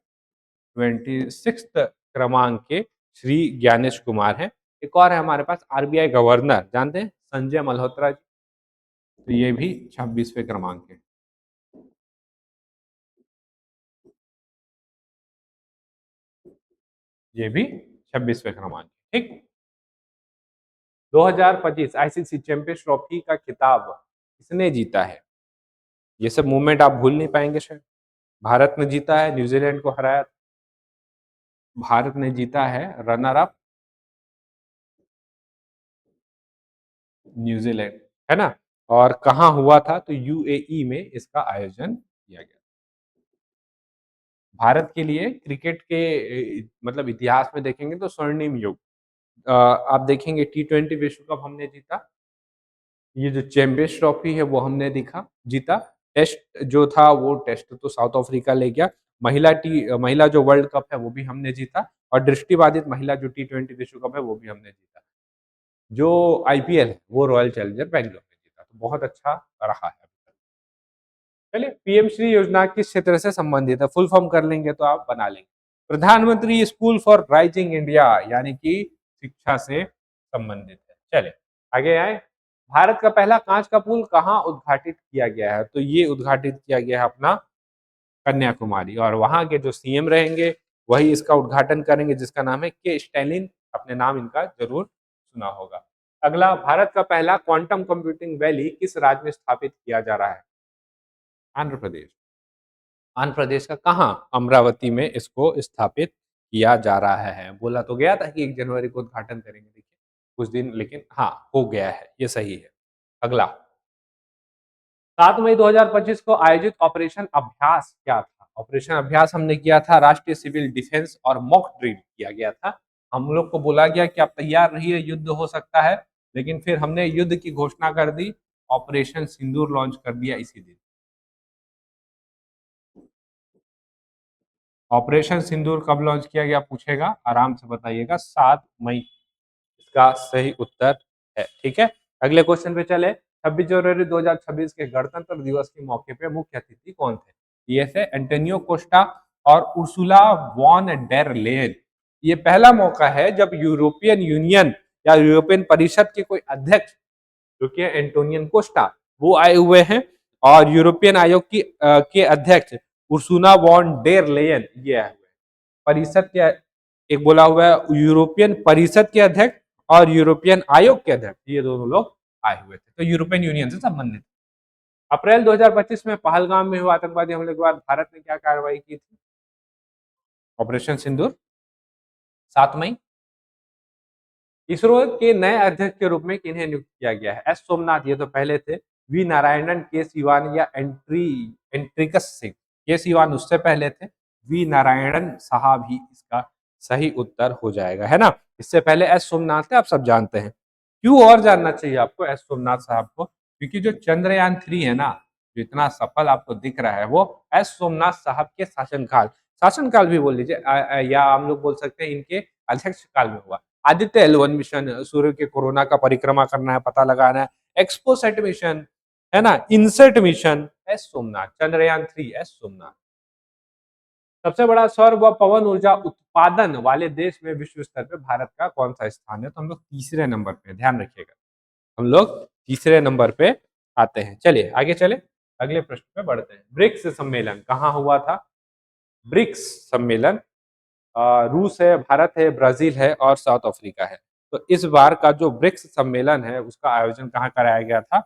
26 क्रमांक के श्री ज्ञानेश कुमार है। एक और है हमारे पास RBI गवर्नर, जानते हैं, संजय मल्होत्रा जी, तो ये भी 26वें क्रमांक के, ये भी 26वें क्रमांक, ठीक। 2025 ICC चैंपियंस ट्रॉफी का खिताब किसने जीता है? ये सब मूवमेंट आप भूल नहीं पाएंगे शायद। भारत ने जीता है, न्यूजीलैंड को हराया। भारत ने जीता है, रनर अप न्यूजीलैंड, है ना। और कहाँ हुआ था? तो UAE में इसका आयोजन किया गया। भारत के लिए क्रिकेट के मतलब इतिहास में देखेंगे तो स्वर्णिम युग। आप देखेंगे T20 विश्व कप हमने जीता, ये जो चैंपियंस ट्रॉफी है वो हमने जीता। टेस्ट जो था वो टेस्ट तो साउथ अफ्रीका ले गया। महिला जो वर्ल्ड कप है वो भी हमने जीता, और दृष्टिबाधित महिला जो T20 विश्व कप है वो भी हमने जीता। जो IPL है वो रॉयल चैलेंजर बैंगलोर ने जीता, तो बहुत अच्छा रहा है। चलिए, PM श्री योजना किस क्षेत्र से संबंधित है? फुल फॉर्म कर लेंगे तो आप बना लेंगे। प्रधानमंत्री स्कूल फॉर राइजिंग इंडिया, यानी कि शिक्षा से संबंधित है। चले आगे आए। भारत का पहला कांच का पुल कहाँ उद्घाटित किया गया है? तो ये उद्घाटित किया गया है अपना कन्याकुमारी, और वहां के जो CM रहेंगे वही इसका उद्घाटन करेंगे, जिसका नाम है K. स्टैलिन। अपने नाम इनका जरूर सुना होगा। अगला, भारत का पहला क्वांटम कंप्यूटिंग वैली किस राज्य में स्थापित किया जा रहा है? आंध्र प्रदेश। आंध्र प्रदेश का कहाँ? अमरावती में इसको स्थापित किया जा रहा है। बोला तो गया था कि 1 जनवरी को उद्घाटन करेंगे, देखिए कुछ दिन, लेकिन हाँ, हो गया है, ये सही है। अगला, 7 मई 2025 को आयोजित ऑपरेशन अभ्यास क्या था? ऑपरेशन अभ्यास हमने किया था राष्ट्रीय सिविल डिफेंस और मॉक ड्रिल किया गया था। हम लोग को बोला गया कि आप तैयार रहिए, युद्ध हो सकता है, लेकिन फिर हमने युद्ध की घोषणा कर दी, ऑपरेशन सिंदूर लॉन्च कर दिया इसी दिन। ऑपरेशन सिंदूर कब लॉन्च किया गया पूछेगा, आराम से बताइएगा, 7 मई इसका सही उत्तर है। ठीक है, अगले क्वेश्चन पे चले। 26 जनवरी 2026 के गणतंत्र दिवस के मौके पे मुख्य अतिथि कौन थे? ये थे एंटोनियो कोस्टा और उर्सुला वॉन डेर लेयन। ये पहला मौका है जब यूरोपियन यूनियन या यूरोपियन परिषद के कोई अध्यक्ष, जो कि एंटोनियन कोस्टा, वो आए हुए हैं, और यूरोपियन आयोग की के अध्यक्ष उर्सुला वॉन डेर लेयन ये आए हुए हैं। परिषद के, एक बोला हुआ है यूरोपियन परिषद के अध्यक्ष और यूरोपियन आयोग के अध्यक्ष, ये दोनों लोग आए हुए थे, तो यूरोपियन यूनियन से संबंधित। अप्रैल 2025 में पहलगाम में हुआ आतंकवादी हमले के बाद भारत ने क्या कार्रवाई की थी? ऑपरेशन सिंदूर। 7 मई। इसरो के नए अध्यक्ष के रूप में किन्हें नियुक्त किया गया है? एस सोमनाथ, ये तो पहले थे। वी नारायणन, के सिवान या एंट्रिकस सिंह? के सिवान उससे पहले थे, वी नारायणन साहब ही इसका सही उत्तर हो जाएगा, है ना। इससे पहले एस सोमनाथ थे, आप सब जानते हैं। क्यों और जानना चाहिए आपको एस सोमनाथ साहब को? क्योंकि जो चंद्रयान 3 है ना, जो इतना सफल आपको दिख रहा है, वो एस सोमनाथ साहब के शासनकाल, शासनकाल भी बोल लीजिए, या हम लोग बोल सकते हैं इनके अध्यक्ष काल में हुआ। आदित्य L1 मिशन, सूर्य के कोरोना का परिक्रमा करना है, पता लगाना है, एक्सपोसेट मिशन, है ना, INSAT mission, S Somnath, Chandrayaan 3 S Somnath. सबसे बड़ा सौर व पवन ऊर्जा उत्पादन वाले देश में विश्व स्तर पे भारत का कौन सा स्थान है? तो हम लोग तीसरे नंबर पे, ध्यान रखिएगा, हम लोग तीसरे नंबर पे आते हैं। चलिए आगे चले, अगले प्रश्न पे बढ़ते हैं। ब्रिक्स सम्मेलन कहाँ हुआ था? ब्रिक्स सम्मेलन रूस है, भारत है, ब्राजील है और साउथ अफ्रीका है। तो इस बार का जो ब्रिक्स सम्मेलन है उसका आयोजन कहाँ कराया गया था?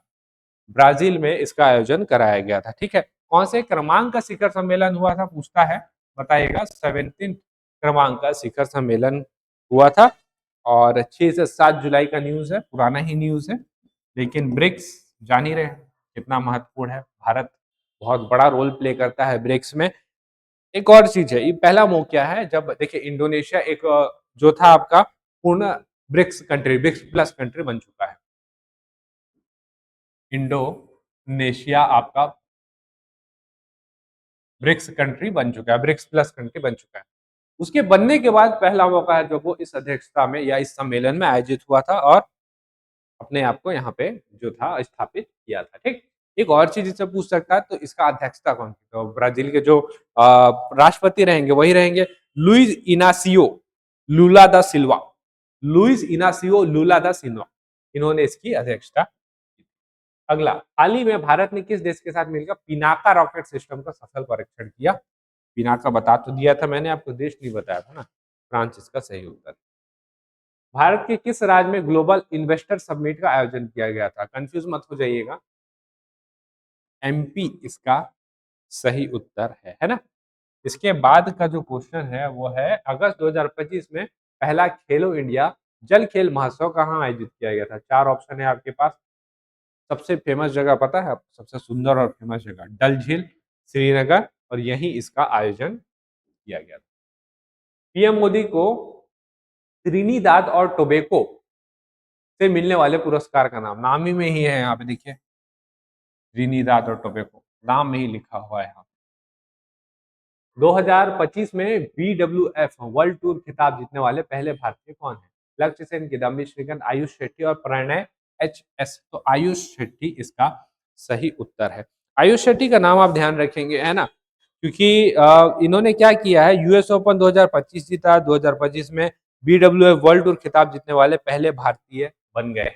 ब्राजील में इसका आयोजन कराया गया था। ठीक है, कौन से क्रमांक का शिखर सम्मेलन हुआ था पूछता है, बताइएगा। 17 क्रमांक का शिखर सम्मेलन हुआ था, और 6 से 7 जुलाई का न्यूज है, पुराना ही न्यूज है, लेकिन ब्रिक्स जान ही रहे हैं कितना महत्वपूर्ण है। भारत बहुत बड़ा रोल प्ले करता है ब्रिक्स में। एक और चीज है, ये पहला मौका है जब देखिए इंडोनेशिया एक जो था आपका पूर्ण BRICS country, BRICS plus country बन चुका है। इंडोनेशिया आपका ब्रिक्स कंट्री बन चुका है, ब्रिक्स प्लस कंट्री बन चुका है। उसके बनने के बाद पहला मौका है जब वो इस अध्यक्षता में या इस सम्मेलन में आयोजित हुआ था और अपने आप को यहाँ पे जो था स्थापित किया था। ठीक, एक और चीज इससे पूछ सकता है, तो इसका अध्यक्षता कौन थी? तो ब्राजील के जो राष्ट्रपति रहेंगे वही रहेंगे, लुइस इनासियो लुला दा सिल्वा। लुइस इनासियो लुला दा सिल्वा, इन्होंने इसकी अध्यक्षता की। अगला, हाल ही में भारत ने किस देश के साथ मिलकर पिनाका रॉकेट सिस्टम का सफल परीक्षण किया? पिनाका बता तो दिया था मैंने आपको, देश नहीं बताया था ना। फ्रांस इसका सही उत्तर। भारत के किस राज्य में ग्लोबल इन्वेस्टर समिट का आयोजन किया गया था? कंफ्यूज मत हो जाइएगा, एमपी इसका सही उत्तर है ना। इसके बाद का जो क्वेश्चन है वो है, अगस्त 2025 में पहला खेलो इंडिया जल खेल महोत्सव कहाँ आयोजित किया गया था? 4 ऑप्शन है आपके पास। सबसे फेमस जगह पता है आपको? सबसे सुंदर और फेमस जगह डल झील, श्रीनगर, और यहीं इसका आयोजन किया गया था। पीएम मोदी को त्रिनिदाद और टोबैको से मिलने वाले पुरस्कार का नाम, नाम ही में ही है यहाँ पे, देखिए त्रिनिदाद और टोबैको नाम में ही लिखा हुआ है यहाँ। 2025 में BWF वर्ल्ड टूर खिताब जीतने वाले पहले भारतीय कौन है? लक्ष्य सेन, किदाम्बी श्रीकांत, आयुष शेट्टी और प्रणय HS। तो आयुष शेट्टी इसका सही उत्तर है। आयुष शेट्टी का नाम आप ध्यान रखेंगे, है ना, क्योंकि इन्होंने क्या किया है, US ओपन 2025 जीता, 2025 में BWF वर्ल्ड टूर खिताब जीतने वाले पहले भारतीय बन गए।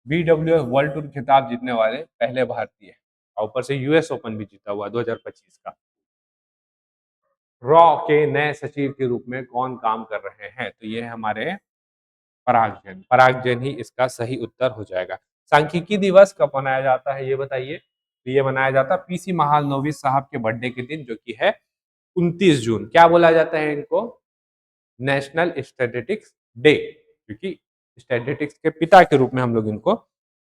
BWF वर्ल्ड टूर खिताब जीतने वाले पहले भारतीय, और ऊपर से US ओपन भी जीता हुआ 2025 का। रॉ के नए सचिव के रूप में कौन काम कर रहे हैं? तो ये हमारे पराग जैन ही इसका सही उत्तर हो जाएगा। सांख्यिकी दिवस कब मनाया जाता है ये बताइए। तो ये मनाया जाता है पीसी महालनोबिस साहब के बर्थडे के दिन, जो कि है 29 जून। क्या बोला जाता है इनको? नेशनल स्टैटिस्टिक्स डे, क्योंकि स्टैटिस्टिक्स के पिता के रूप में हम लोग इनको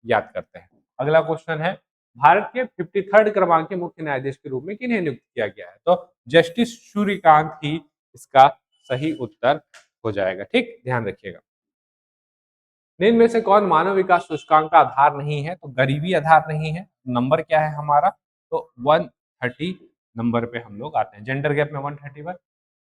याद करते हैं। अगला क्वेश्चन है, भारत के 53rd क्रमांक के मुख्य न्यायाधीश के रूप में किन्हें नियुक्त किया गया है? तो जस्टिस सूर्यकांत ही इसका सही उत्तर हो जाएगा। ठीक, ध्यान रखिएगा। निम्न में से कौन मानव विकास सूचकांक का आधार नहीं है? तो गरीबी आधार नहीं है। नंबर क्या है हमारा? तो 130 नंबर पे हम लोग आते हैं। जेंडर गैप में 131।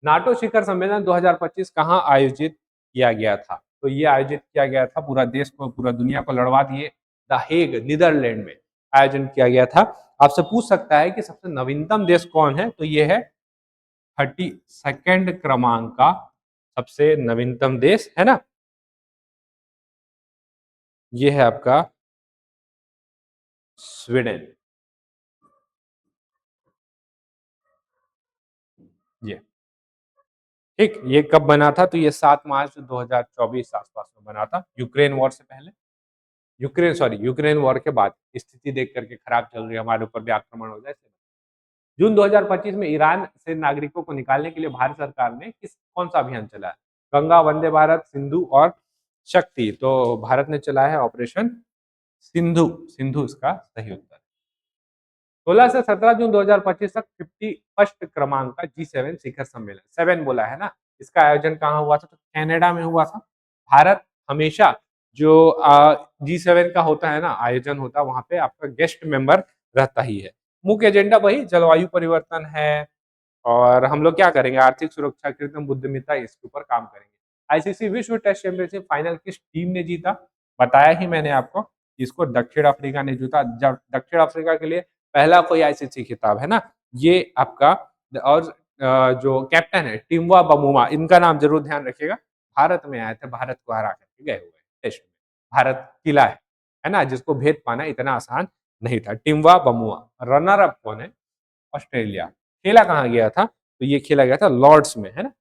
नाटो शिखर सम्मेलन 2025 कहाँ आयोजित किया गया था? तो ये आयोजित किया गया था, पूरा देश को, पूरा दुनिया को लड़वा दिए, द हेग नीदरलैंड में आयोजन किया गया था। आपसे पूछ सकता है कि सबसे नवीनतम देश कौन है? तो ये है 32nd क्रमांक का सबसे नवीनतम देश, है ना? ये है आपका स्वीडन। ये ठीक, ये कब बना था? तो ये 7 मार्च 2024 आसपास में बना था, यूक्रेन वॉर से पहले। यूक्रेन वॉर के बाद स्थिति देख करके खराब चल रही है, हमारे ऊपर भी आक्रमण हो जाए। जून 2025 में ईरान से नागरिकों को निकालने के लिए भारत सरकार ने कौन सा अभियान चलाया? गंगा, वंदे भारत, सिंधु और शक्ति। तो भारत ने चलाया है ऑपरेशन सिंधु। सिंधु इसका सही उत्तर। 16 से 17 जून 2025 तक 51st क्रमांक का G7 शिखर सम्मेलन, 7 बोला है ना, इसका आयोजन कहाँ हुआ था? तो कनाडा में हुआ था। भारत हमेशा जो G7 का होता है ना, आयोजन होता है, वहां पे आपका गेस्ट मेंबर रहता ही है। मुख्य एजेंडा वही जलवायु परिवर्तन है, और हम लोग क्या करेंगे? आर्थिक सुरक्षा, कृत्रिम बुद्धिमत्ता, इसके ऊपर काम करेंगे। आईसीसी विश्व टेस्ट चैंपियनशिप फाइनल किस टीम ने जीता? बताया ही मैंने आपको, इसको दक्षिण अफ्रीका ने जीता। जब दक्षिण अफ्रीका के लिए पहला कोई आईसीसी खिताब है ना, ये आपका। और जो कैप्टन है टिम्वा बमुमा, इनका नाम जरूर ध्यान रखिएगा। भारत में आए थे, भारत को हरा करके गए हुए टेस्ट में। भारत किला है ना, जिसको भेद पाना इतना आसान नहीं था। टिम्वा बमुआ। रनर अप कौन है? ऑस्ट्रेलिया। खेला कहाँ गया था? तो ये खेला गया था लॉर्ड्स में, है ना।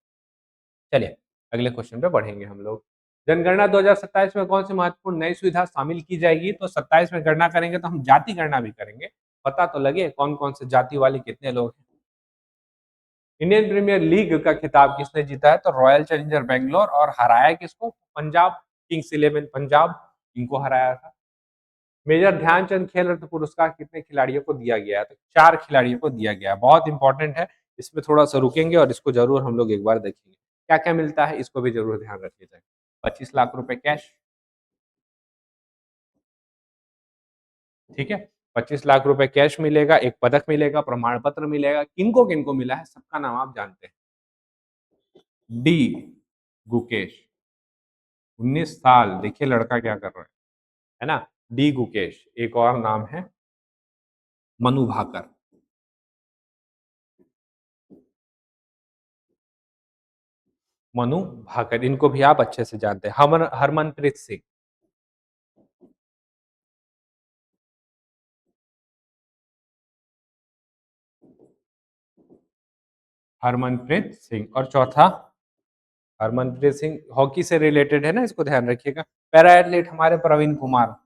चलिए अगले क्वेश्चन पे बढ़ेंगे हम लोग। जनगणना 2027 में कौन सी महत्वपूर्ण नई सुविधा शामिल की जाएगी? तो 27 में गणना करेंगे तो हम जाति गणना भी करेंगे, पता तो लगे कौन कौन से जाति वाले कितने लोग हैं। इंडियन प्रीमियर लीग का खिताब किसने जीता है? तो रॉयल चैलेंजर बेंगलोर। और हराया किसको? पंजाब किंग्स 11 पंजाब, इनको हराया था। मेजर ध्यानचंद खेल रत्न पुरस्कार कितने खिलाड़ियों को दिया गया है? तो 4 खिलाड़ियों को दिया गया है। बहुत इंपॉर्टेंट है, इसमें थोड़ा सा रुकेंगे और इसको जरूर हम लोग एक बार देखेंगे क्या क्या मिलता है, इसको भी जरूर ध्यान रखिएगा। 25 लाख रुपए कैश, ठीक है। 25 लाख रुपए कैश मिलेगा, एक पदक मिलेगा, प्रमाण पत्र मिलेगा। किनको किनको मिला है सबका नाम आप जानते हैं। डी गुकेश, 19 साल, देखिए लड़का क्या कर रहा है ना। डी गुकेश। एक और नाम है मनु भाकर। मनु भाकर, इनको भी आप अच्छे से जानते हैं। हरमनप्रीत सिंह। हरमनप्रीत सिंह। और चौथा, हरमनप्रीत सिंह हॉकी से रिलेटेड है ना, इसको ध्यान रखिएगा। पैरा एथलीट हमारे प्रवीण कुमार।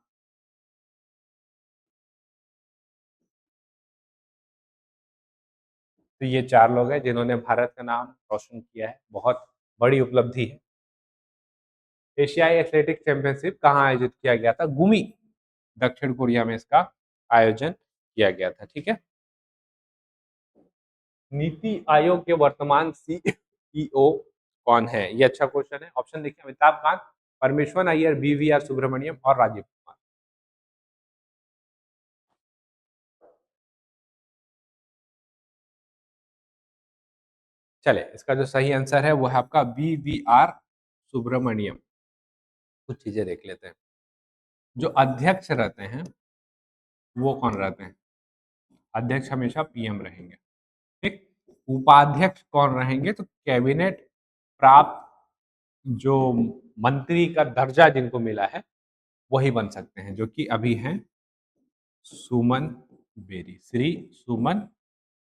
तो ये 4 लोग हैं जिन्होंने भारत का नाम रोशन किया है, बहुत बड़ी उपलब्धि है। एशियाई एथलेटिक चैंपियनशिप कहाँ आयोजित किया गया था? गुमी, दक्षिण कोरिया में इसका आयोजन किया गया था, ठीक है। नीति आयोग के वर्तमान सीईओ कौन है? ये अच्छा क्वेश्चन है। ऑप्शन देखिए, अमिताभ कांत, परमेश्वर अय्यर, बीवीआर सुब्रमण्यम और राजीव कुमार। चले, इसका जो सही आंसर है वो है आपका बीवीआर सुब्रमण्यम। कुछ चीजें देख लेते हैं। जो अध्यक्ष रहते हैं वो कौन रहते हैं? अध्यक्ष हमेशा पीएम रहेंगे, ठीक। उपाध्यक्ष कौन रहेंगे? तो कैबिनेट प्राप्त जो मंत्री का दर्जा जिनको मिला है वही बन सकते हैं, जो कि अभी हैं सुमन बेरी, श्री सुमन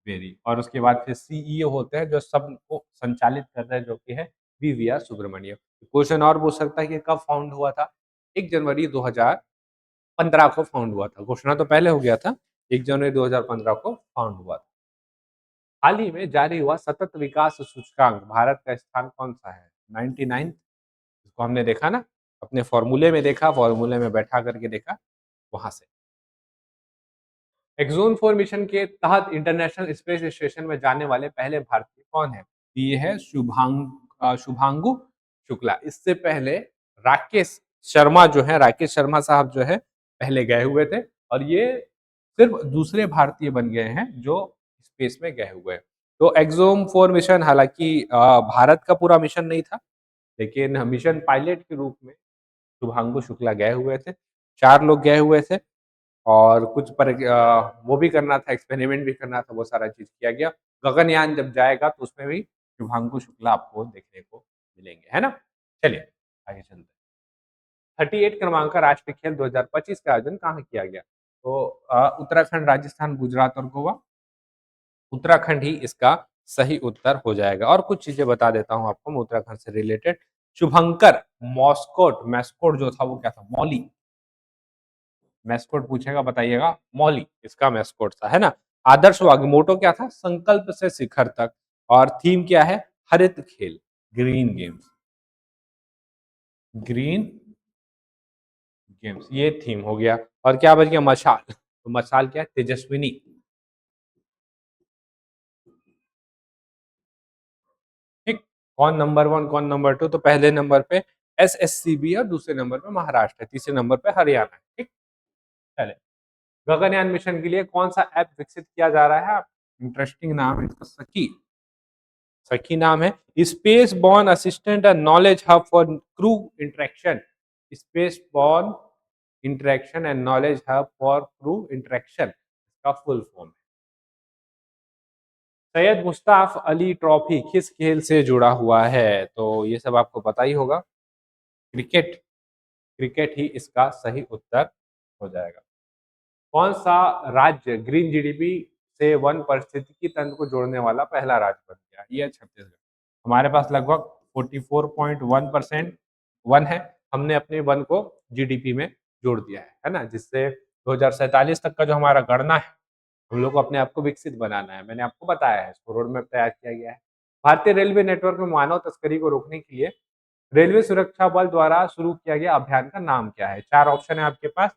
बेरी। और उसके बाद फिर सीईओ होते हैं जो सबको संचालित कर रहे हैं, जो कि है वी.वी.आर. सुब्रमण्यम। क्वेश्चन और पूछ सकता है कि कब फाउंड हुआ था? 1 जनवरी 2015 को फाउंड हुआ था। घोषणा तो पहले हो गया था, 1 जनवरी 2015 को फाउंड हुआ था। हाल ही में जारी हुआ सतत विकास सूचकांक भारत का स्थान कौन-सा है? 99। इसको हमने देखा ना, अपने फॉर्मूले में देखा, फॉर्मूले में बैठा करके देखा, वहाँ से। एक्सोन 4 मिशन के तहत इंटरनेशनल स्पेस स्टेशन में जाने वाले पहले भारतीय कौन है? ये है शुभांगु शुक्ला। इससे पहले राकेश शर्मा जो है, राकेश शर्मा साहब जो है पहले गए हुए थे और ये सिर्फ दूसरे भारतीय बन गए हैं जो स्पेस में गए हुए हैं। तो एक्सोम 4 मिशन हालांकि भारत का पूरा मिशन नहीं था, लेकिन मिशन पायलट के रूप में शुभांगु शुक्ला गए हुए थे। 4 लोग गए हुए थे और कुछ वो भी करना था, एक्सपेरिमेंट भी करना था, वो सारा चीज़ किया गया। गगनयान जब जाएगा तो उसमें भी शुभांशु शुक्ला आपको देखने को मिलेंगे, है ना? चलिए आगे चलते हैं। 38 क्रमांक का राष्ट्रीय खेल 2025 का आयोजन कहाँ किया गया? तो उत्तराखंड, राजस्थान, गुजरात और गोवा। उत्तराखंड ही इसका सही उत्तर हो जाएगा। और कुछ चीजें बता देता हूँ आपको मैं उत्तराखंड से रिलेटेड। शुभंकर मैस्कोट जो था वो क्या था? मौली। मैस्कोट पूछेगा, बताइएगा। मौली इसका मैस्कोट था, है ना? आदर्श वाग मोटो क्या था? संकल्प से शिखर तक। और थीम क्या है? हरित खेल, ग्रीन गेम्स। ग्रीन गेम्स ये थीम हो गया। और क्या बच गया? मशाल। तो मशाल क्या है? तेजस्विनी। ठीक। कौन नंबर 1 कौन नंबर 2? तो पहले नंबर पे एसएससीबी और दूसरे नंबर पे महाराष्ट्र है, तीसरे नंबर पे हरियाणा है। ठीक। चले, गगनयान मिशन के लिए कौन सा ऐप विकसित किया जा रहा है? इंटरेस्टिंग नाम है इसका, सखी। सखी नाम है। Space born assistant and knowledge hub for crew interaction. Space born interaction and knowledge hub for crew interaction, इसका फुल फॉर्म है। सैयद मुश्ताक अली ट्रॉफी किस खेल से जुड़ा हुआ है? तो ये सब आपको पता ही होगा। क्रिकेट। क्रिकेट ही इसका सही उत्तर हो जाएगा। कौन सा राज्य ग्रीन जीडीपी से वन पारिस्थितिकी तंत्र को जोड़ने वाला पहला राज्य बन गया? ये है छत्तीसगढ़। हमारे पास लगभग 44.1% वन है। हमने अपने वन को जीडीपी में जोड़ दिया है ना? जिससे 2047 तक का जो हमारा गणना है, हम लोग को अपने आप को विकसित बनाना है। मैंने आपको बताया है, इसको रोड मैप तैयार किया गया है। भारतीय रेलवे नेटवर्क में मानव तस्करी को रोकने के लिए रेलवे सुरक्षा बल द्वारा शुरू किया गया अभियान का नाम क्या है? 4 ऑप्शन है आपके पास।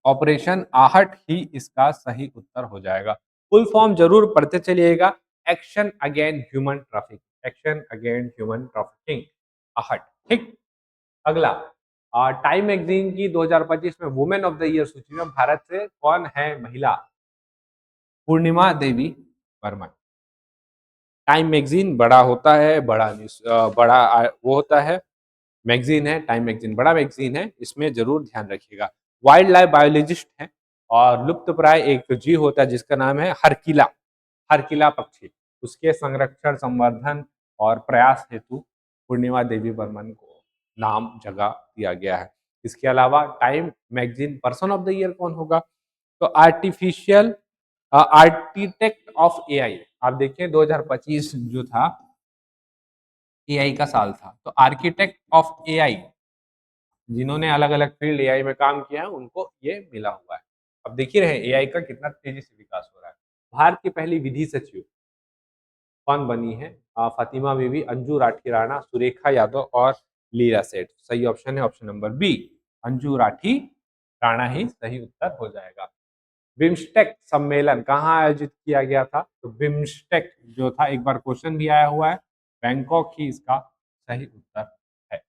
ऑपरेशन आहट ही इसका सही उत्तर हो जाएगा। फुल फॉर्म जरूर पढ़ते चलिएगा। Action again human traffic, action again human trafficking, आहट। ठीक। अगला, टाइम मैगजीन की 2025 में वुमेन ऑफ द ईयर सूची में भारत से कौन है महिला? पूर्णिमा देवी वर्मा। टाइम मैगजीन बड़ा होता है, वो होता है, मैगजीन है, टाइम मैगजीन बड़ा मैगजीन है, इसमें जरूर ध्यान रखिएगा। वाइल्ड लाइफ बायोलॉजिस्ट है और लुप्त प्राय एक जीव होता है जिसका नाम है हरकिला। हरकिला पक्षी, उसके संरक्षण, संवर्धन और प्रयास हेतु पूर्णिमा देवी बर्मन को नाम जगह दिया गया है। इसके अलावा time magazine person of the year कौन होगा? तो आर्किटेक्ट ऑफ एआई। आप देखिए 2025 जो था एआई का साल था, तो आर्किटेक्ट ऑफ एआई जिन्होंने अलग अलग फील्ड एआई में काम किया है उनको ये मिला हुआ है। अब देख ही रहे एआई का कितना तेजी से विकास हो रहा है। भारत की पहली विधि सचिव कौन बनी है? फातिमा बीवी, अंजू राठी राणा, सुरेखा यादव और लीला सेठ। सही ऑप्शन है option number B, Anju Rathi Rana ही सही उत्तर हो जाएगा। बिम्स्टेक सम्मेलन कहाँ आयोजित किया गया था? तो बिम्स्टेक जो था, एक बार क्वेश्चन भी आया हुआ है, बैंकॉक ही इसका सही उत्तर है।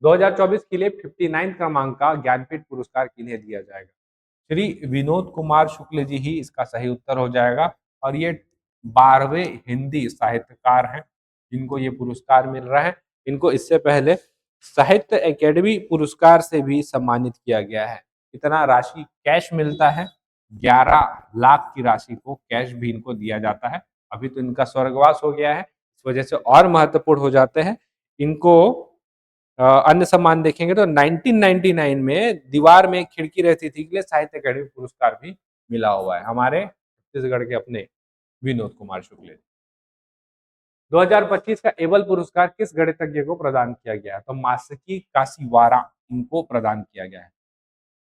2024 के लिए 59 क्रमांक का ज्ञानपीठ पुरस्कार किन्हें दिया जाएगा? श्री विनोद कुमार शुक्ल जी ही इसका सही उत्तर हो जाएगा। और ये 12वें हिंदी साहित्यकार हैं जिनको ये पुरस्कार मिल रहा है। इनको इससे पहले साहित्य एकेडमी पुरस्कार से भी सम्मानित किया गया है। इतना राशि कैश मिलता है, 11 लाख की राशि को कैश भी इनको दिया जाता है। अभी तो इनका स्वर्गवास हो गया है, इस वजह से और महत्वपूर्ण हो जाते हैं। इनको अन्य सम्मान देखेंगे तो 1999 में दीवार में एक खिड़की रहती थी के लिए साहित्य अकेडमी पुरस्कार भी मिला हुआ है हमारे छत्तीसगढ़ के अपने विनोद कुमार शुक्ल। 2025 का एबल पुरस्कार किस गणितज्ञ को प्रदान किया गया है? तो मासकी काशीवारा इनको प्रदान किया गया है।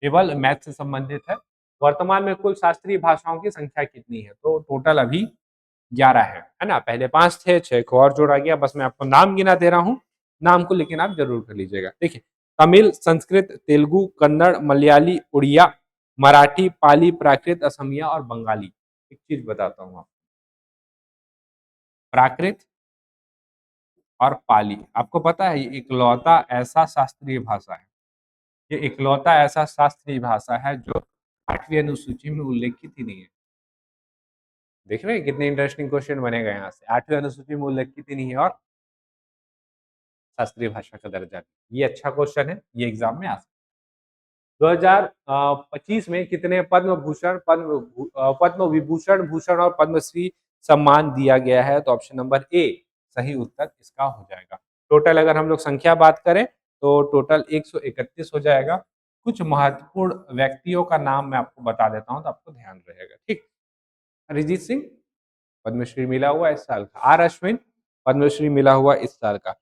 एबल मैथ से संबंधित है। वर्तमान में कुल शास्त्रीय भाषाओं की संख्या कितनी है? तो टोटल अभी 11 है ना? पहले 5 थे, 6 को और जोड़ा गया। बस मैं आपको नाम गिना दे रहा हूँ, नाम को लेकिन आप जरूर कर लीजिएगा। देखिए, तमिल, संस्कृत, तेलुगु, कन्नड़, मलयाली, उड़िया, मराठी, पाली, प्राकृत, असमिया और बंगाली। एक चीज बताता हूँ आपको, प्राकृत और पाली, आपको पता है ये इकलौता ऐसा शास्त्रीय भाषा है, ये इकलौता ऐसा शास्त्रीय भाषा है जो 8वीं अनुसूची में उल्लेखित ही नहीं है। देख रहे हैं कितने इंटरेस्टिंग क्वेश्चन बनेगा यहाँ से। 8वीं अनुसूची में उल्लेखित ही नहीं है और शास्त्रीय भाषा का दर्जा। ये अच्छा क्वेश्चन है, ये एग्जाम में आ सकता है। 2025 में कितने पद्म भूषण, पद्म विभूषण, भूषण और पद्मश्री सम्मान दिया गया है? तो ऑप्शन नंबर ए सही उत्तर इसका हो जाएगा। टोटल अगर हम लोग संख्या बात करें तो टोटल 131 हो जाएगा। कुछ महत्वपूर्ण व्यक्तियों का नाम मैं आपको बता देता हूं तो आपको ध्यान रहेगा। ठीक, अरिजीत सिंह पद्मश्री मिला हुआ इस साल का, आर अश्विन पद्मश्री मिला हुआ इस साल का,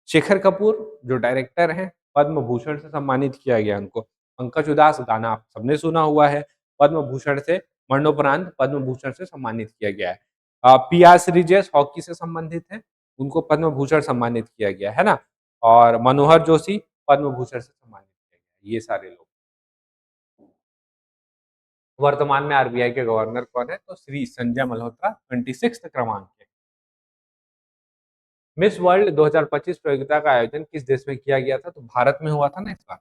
शेखर कपूर जो डायरेक्टर हैं पद्म भूषण से सम्मानित किया गया उनको, पंकज उदास गाना आप सबने सुना हुआ है, पद्म भूषण से मरणोपरांत पद्म भूषण से सम्मानित किया गया है। पिया श्रीजेश हॉकी से संबंधित है, उनको पद्म भूषण सम्मानित किया गया है ना। और मनोहर जोशी पद्म भूषण से सम्मानित किया गया, ये सारे लोग। वर्तमान में आरबीआई के गवर्नर कौन है? तो श्री संजय मल्होत्रा 26 क्रमांक के। मिस वर्ल्ड 2025 प्रतियोगिता का आयोजन किस देश में किया गया था? तो भारत में हुआ था ना, इस बार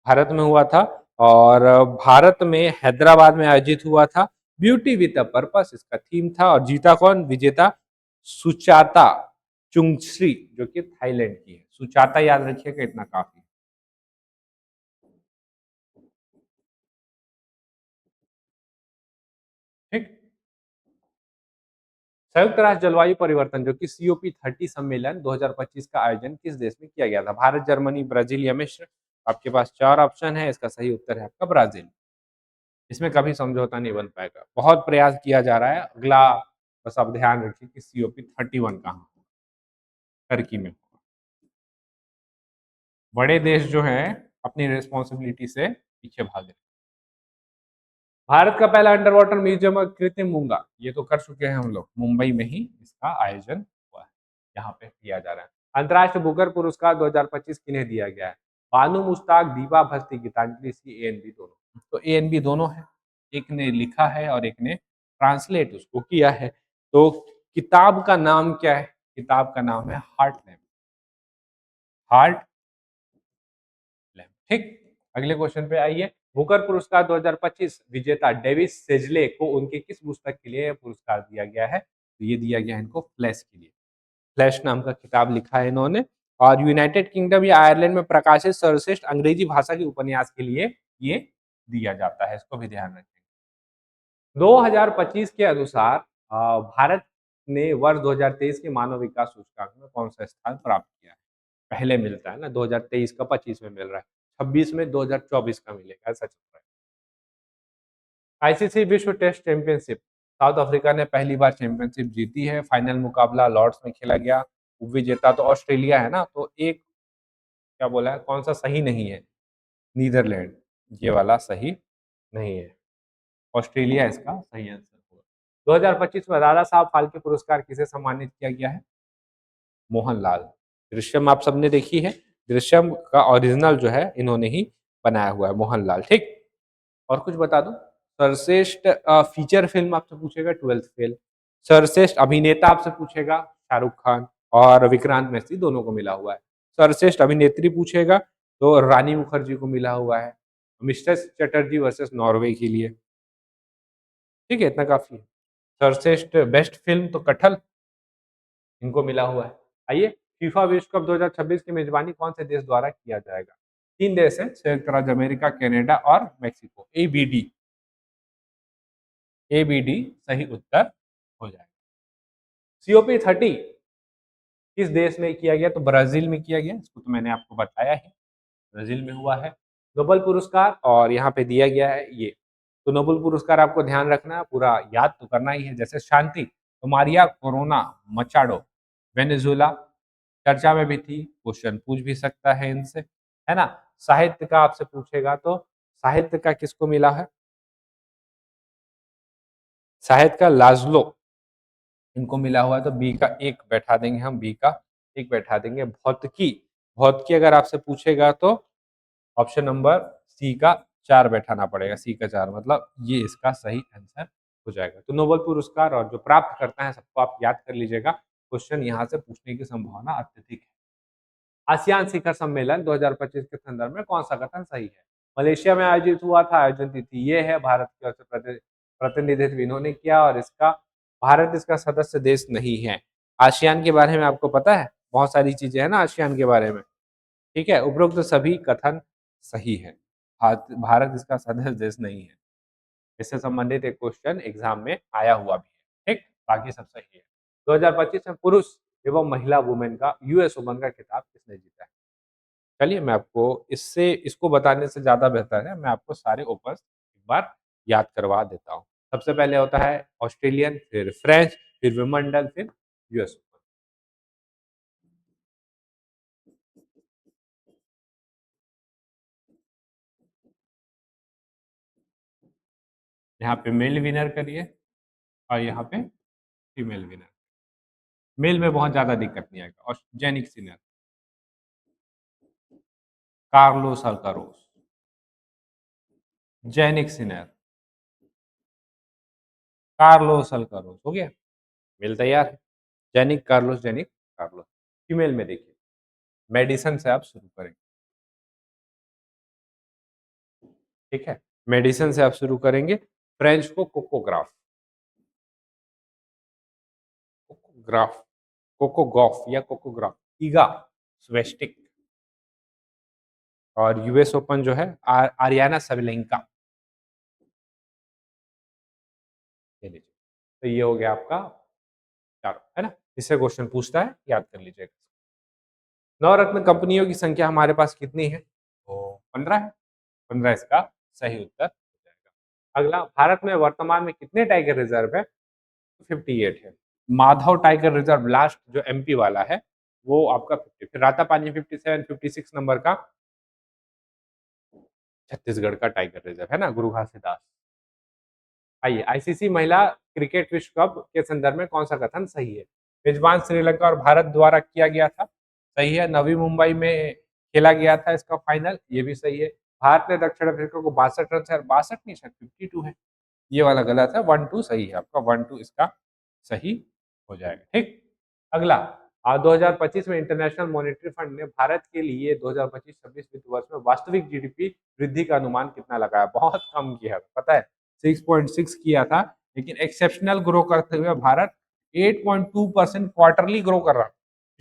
भारत में हुआ था। और भारत में हैदराबाद में आयोजित हुआ था। ब्यूटी विद अ पर्पस इसका थीम था। और जीता कौन? विजेता सुचाता चुंगश्री जो कि थाईलैंड की है। सुचाता याद रखिएगा, इतना काफी। ठीक, संयुक्त राष्ट्र जलवायु परिवर्तन जो कि COP30 सम्मेलन 2025 का आयोजन किस देश में किया गया था? भारत, जर्मनी, ब्राजील या मिस्र? आपके पास 4 ऑप्शन है, इसका सही उत्तर है आपका ब्राजील। इसमें कभी समझौता नहीं बन पाएगा, बहुत प्रयास किया जा रहा है। अगला बस आप ध्यान रखिए कि COP31 कहाँ होगा? टर्की में होगा। बड़े देश जो हैं अपनी रिस्पॉन्सिबिलिटी से पीछे भाग रहे हैं। भारत का पहला अंडर वाटर म्यूजियम और कृत्रिम मूंगा, ये तो कर चुके हैं हम लोग, मुंबई में ही इसका आयोजन हुआ है, यहाँ पे किया जा रहा है। अंतर्राष्ट्रीय बुकर पुरस्कार 2025 किन्हें दिया गया है? बानू मुश्ताक, दीपा भस्ती, गीतांजलि सी, ANB दोनों। तो ANB दोनों है, एक ने लिखा है और एक ने ट्रांसलेट उसको किया है। तो किताब का नाम क्या है? किताब का नाम है हार्ट लैम्प। Heart lamp. ठीक, अगले क्वेश्चन पे आइए। बुकर पुरस्कार 2025 विजेता डेविस सेजले को उनकी किस पुस्तक के लिए पुरस्कार दिया गया है? तो ये दिया गया है इनको फ्लैश के लिए। फ्लैश नाम का किताब लिखा है इन्होंने। और यूनाइटेड किंगडम या आयरलैंड में प्रकाशित सर्वश्रेष्ठ अंग्रेजी भाषा के उपन्यास के लिए ये दिया जाता है, इसको भी ध्यान रखें। 2025 के अनुसार भारत ने वर्ष 2023 के मानव विकास सूचकांक में कौन सा स्थान प्राप्त किया है? पहले मिलता है ना, 2023 का 25 में मिल रहा है, 26 में 2024 का मिलेगा, ऐसा चल रहा है। आईसीसी विश्व टेस्ट चैंपियनशिप, साउथ अफ्रीका ने पहली बार चैंपियनशिप जीती है। फाइनल मुकाबला लॉर्ड्स में खेला गया, विजेता तो ऑस्ट्रेलिया है ना। तो एक क्या बोला है, कौन सा सही नहीं है? नीदरलैंड, ये वाला सही नहीं है, ऑस्ट्रेलिया इसका सही आंसर होगा। 2025 में दादा साहब फाल्के पुरस्कार किसे सम्मानित किया गया है? मोहनलाल। दृश्यम आप सबने देखी है, दृश्यम का ओरिजिनल जो है इन्होंने ही बनाया हुआ है, मोहनलाल। ठीक, और कुछ बता दूं? सर्वश्रेष्ठ फीचर फिल्म आपसे पूछेगा, 12th फेल। सर्वश्रेष्ठ अभिनेता आपसे पूछेगा, शाहरुख खान और विक्रांत मैसी दोनों को मिला हुआ है। सर्वश्रेष्ठ अभिनेत्री पूछेगा तो रानी मुखर्जी को मिला हुआ है, मिस्टर चटर्जी वर्सेस नॉर्वे के लिए। ठीक है, इतना काफी है। सर्वश्रेष्ठ बेस्ट फिल्म तो कटहल, इनको मिला हुआ है। आइए, फीफा विश्व कप 2026 की मेजबानी कौन से देश द्वारा किया जाएगा? 3 देश है, संयुक्त राज्य अमेरिका, कनाडा और मेक्सिको। ABD सही उत्तर हो जाएगा। COP30 किस देश में किया गया? तो ब्राजील में किया गया, इसको तो मैंने आपको बताया ही, ब्राजील में हुआ है। नोबेल पुरस्कार और यहाँ पे दिया गया है ये। तो नोबेल पुरस्कार आपको ध्यान रखना, पूरा याद तो करना ही है। जैसे शांति तो मारिया कोरोना मचाडो वेनेजुएला चर्चा में भी थी, क्वेश्चन पूछ भी सकता है इनसे, है ना? साहित्य का आपसे पूछेगा तो साहित्य का किसको मिला है? साहित्य का लाज़्लो इनको मिला हुआ है, तो बी का 1 बैठा देंगे हम, बी का 1 बैठा देंगे। भौतिकी, भौतिकी अगर आपसे पूछेगा तो ऑप्शन नंबर सी का 4 बैठाना पड़ेगा, सी का 4 मतलब ये इसका सही आंसर हो जाएगा। तो नोबेल पुरस्कार और जो प्राप्त करता है सबको आप याद कर लीजिएगा, क्वेश्चन यहाँ से पूछने की संभावना अत्यधिक है। आसियान शिखर सम्मेलन 2025 के संदर्भ में कौन सा कथन सही है? मलेशिया में आयोजित हुआ था, आयोजन तिथि ये है, भारत की ओर से प्रतिनिधित्व इन्होंने किया और इसका भारत इसका सदस्य देश नहीं है। आसियान के बारे में आपको पता है? बहुत सारी चीजें हैं ना आसियान के बारे में, ठीक है? उपरोक्त सभी कथन सही है। भारत इसका सदस्य देश नहीं है। इससे संबंधित एक क्वेश्चन एग्जाम में आया हुआ भी है, ठीक? बाकी सब सही है। 2025 में पुरुष एवं महिला वुमेन का यूएस ओपन का खिताब किसने जीता है? चलिए मैं आपको इसको बताने से ज़्यादा बेहतर है मैं आपको सारे ओपर्स एक बार याद करवा देता हूँ। सबसे पहले होता है ऑस्ट्रेलियन, फिर फ्रेंच, फिर विंबलडन, फिर यूएस ओपन। यहाँ पे मेल विनर करिए और यहाँ पे फीमेल विनर। मेल में बहुत ज़्यादा दिक्कत नहीं आएगा। और Jannik Sinner, Carlos Alcaraz, Jannik Sinner, Carlos Alcaraz हो गया। मेल तैयार है। Jannik Carlos, Jannik Carlos. Female में देखिए मेडिसन से आप शुरू करेंगे, ठीक है? मेडिसन से आप शुरू करेंगे। फ्रेंच को कोकोग्राफ, कोकोग्राफ, कोकोगॉफ या कोकोग्राफ, ईगा स्वेस्टिक। और यूएस ओपन जो है आरियाना सबलेंका। ये लीजिए, तो ये हो गया आपका चारों, है ना? इससे क्वेश्चन पूछता है, याद कर लीजिएगा। नवरत्न कंपनियों की संख्या हमारे पास कितनी है? तो 15 है। 15 इसका सही उत्तर हो जाएगा। अगला, भारत में वर्तमान में कितने टाइगर रिजर्व है? 58 है। माधव टाइगर रिजर्व लास्ट जो एमपी वाला है वो आपका 50, फिर रातापानी 57, 56 नंबर का छत्तीसगढ़ का टाइगर रिजर्व है ना, गुरु घासीदास। आइए, आईसीसी महिला क्रिकेट विश्व कप के संदर्भ में कौन सा कथन सही है? मेजबान श्रीलंका और भारत द्वारा किया गया था, सही है। नवी मुंबई में खेला गया था इसका फाइनल, ये भी सही है। भारत ने दक्षिण अफ्रीका को 62 रन से, 62 नहीं शायद 52 है, ये वाला गलत है, 1-2 सही है आपका, 1-2 इसका सही हो जाएगा, ठीक। अगला, 2025 में इंटरनेशनल मॉनेटरी फंड ने भारत के लिए 2025-26 वित्त वर्ष में वास्तविक जीडीपी वृद्धि का अनुमान कितना लगाया? बहुत कम किया है, पता है 6.6 किया था, लेकिन एक्सेप्शनल ग्रो करते हुए भारत 8.2% क्वार्टरली ग्रो कर रहा है।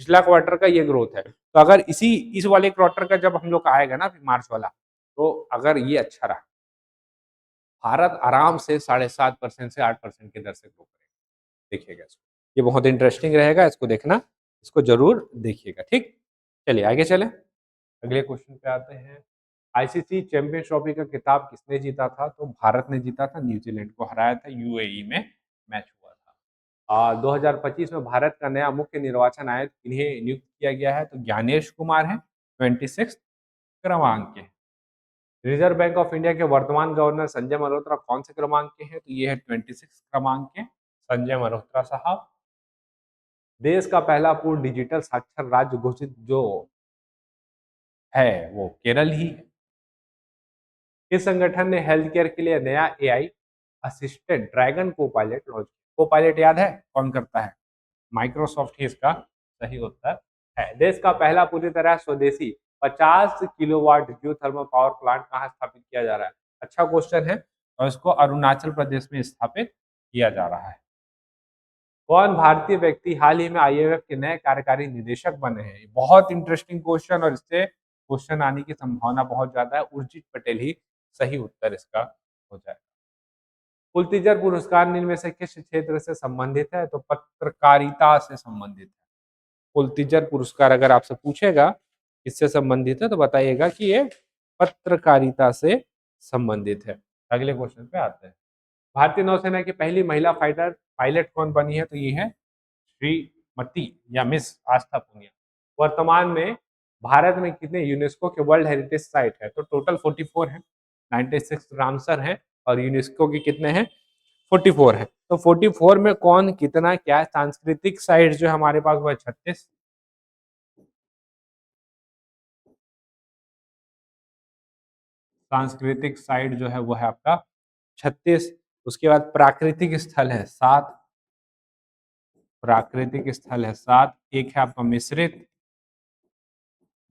पिछला क्वार्टर का ये ग्रोथ है, तो अगर इस वाले क्वार्टर का जब हम लोग का आएगा ना मार्च वाला, तो अगर ये अच्छा रहा, भारत आराम से 7.5% से 8% की दर से ग्रो करेगा। देखिएगा इसको, ये बहुत इंटरेस्टिंग रहेगा, इसको देखना, इसको जरूर देखिएगा, ठीक। चलिए आगे चलें, अगले क्वेश्चन पे आते हैं। आईसीसी चैंपियंस ट्रॉफी का खिताब किसने जीता था? तो भारत ने जीता था, न्यूजीलैंड को हराया था, यूएई में मैच हुआ था। 2025 में भारत का नया मुख्य निर्वाचन आयुक्त इन्हें नियुक्त किया गया है, तो ज्ञानेश कुमार है, 26 क्रमांक के। रिजर्व बैंक ऑफ इंडिया के वर्तमान गवर्नर संजय मल्होत्रा कौन से क्रमांक के हैं? तो ये है 26 क्रमांक के संजय मल्होत्रा साहब। देश का पहला पूर्ण डिजिटल साक्षर राज्य घोषित जो है वो केरल ही है। इस संगठन ने हेल्थ केयर के लिए नया एआई असिस्टेंट ड्रैगन को पायलट लॉन्च किया। को पायलट याद है कौन करता है? माइक्रोसॉफ्ट ही इसका सही उत्तर है। देश का पहला पूरी तरह स्वदेशी 50 किलोवाट जियोथर्मल पावर प्लांट कहाँ स्थापित किया जा रहा है? अच्छा क्वेश्चन है, और इसको अरुणाचल प्रदेश में स्थापित किया जा रहा है। कौन भारतीय व्यक्ति हाल ही में आईएमएफ के नए कार्यकारी निदेशक बने हैं? बहुत इंटरेस्टिंग क्वेश्चन, और इससे क्वेश्चन आने की संभावना बहुत ज्यादा है। उर्जित पटेल ही सही उत्तर इसका हो जाएगा। पुलतिजर पुरस्कार इनमें से किस क्षेत्र से संबंधित है? तो पत्रकारिता से संबंधित है। पुलतिजर पुरस्कार अगर आपसे पूछेगा किससे संबंधित है, तो बताइएगा कि ये पत्रकारिता से संबंधित है। अगले क्वेश्चन पे आते हैं। भारतीय नौसेना की पहली महिला फाइटर पायलट कौन बनी है? तो ये है श्रीमती या मिस आस्था पुनिया। वर्तमान में भारत में कितने यूनेस्को के वर्ल्ड हेरिटेज साइट है? तो टोटल 44 है, 96 रामसर है और यूनेस्को के कितने हैं? 44 है। तो 44 में कौन कितना क्या? सांस्कृतिक साइट जो हमारे पास वो है 36, सांस्कृतिक साइट जो है वो है आपका 36। उसके बाद प्राकृतिक स्थल है 7, प्राकृतिक स्थल है 7, एक है आपका मिश्रित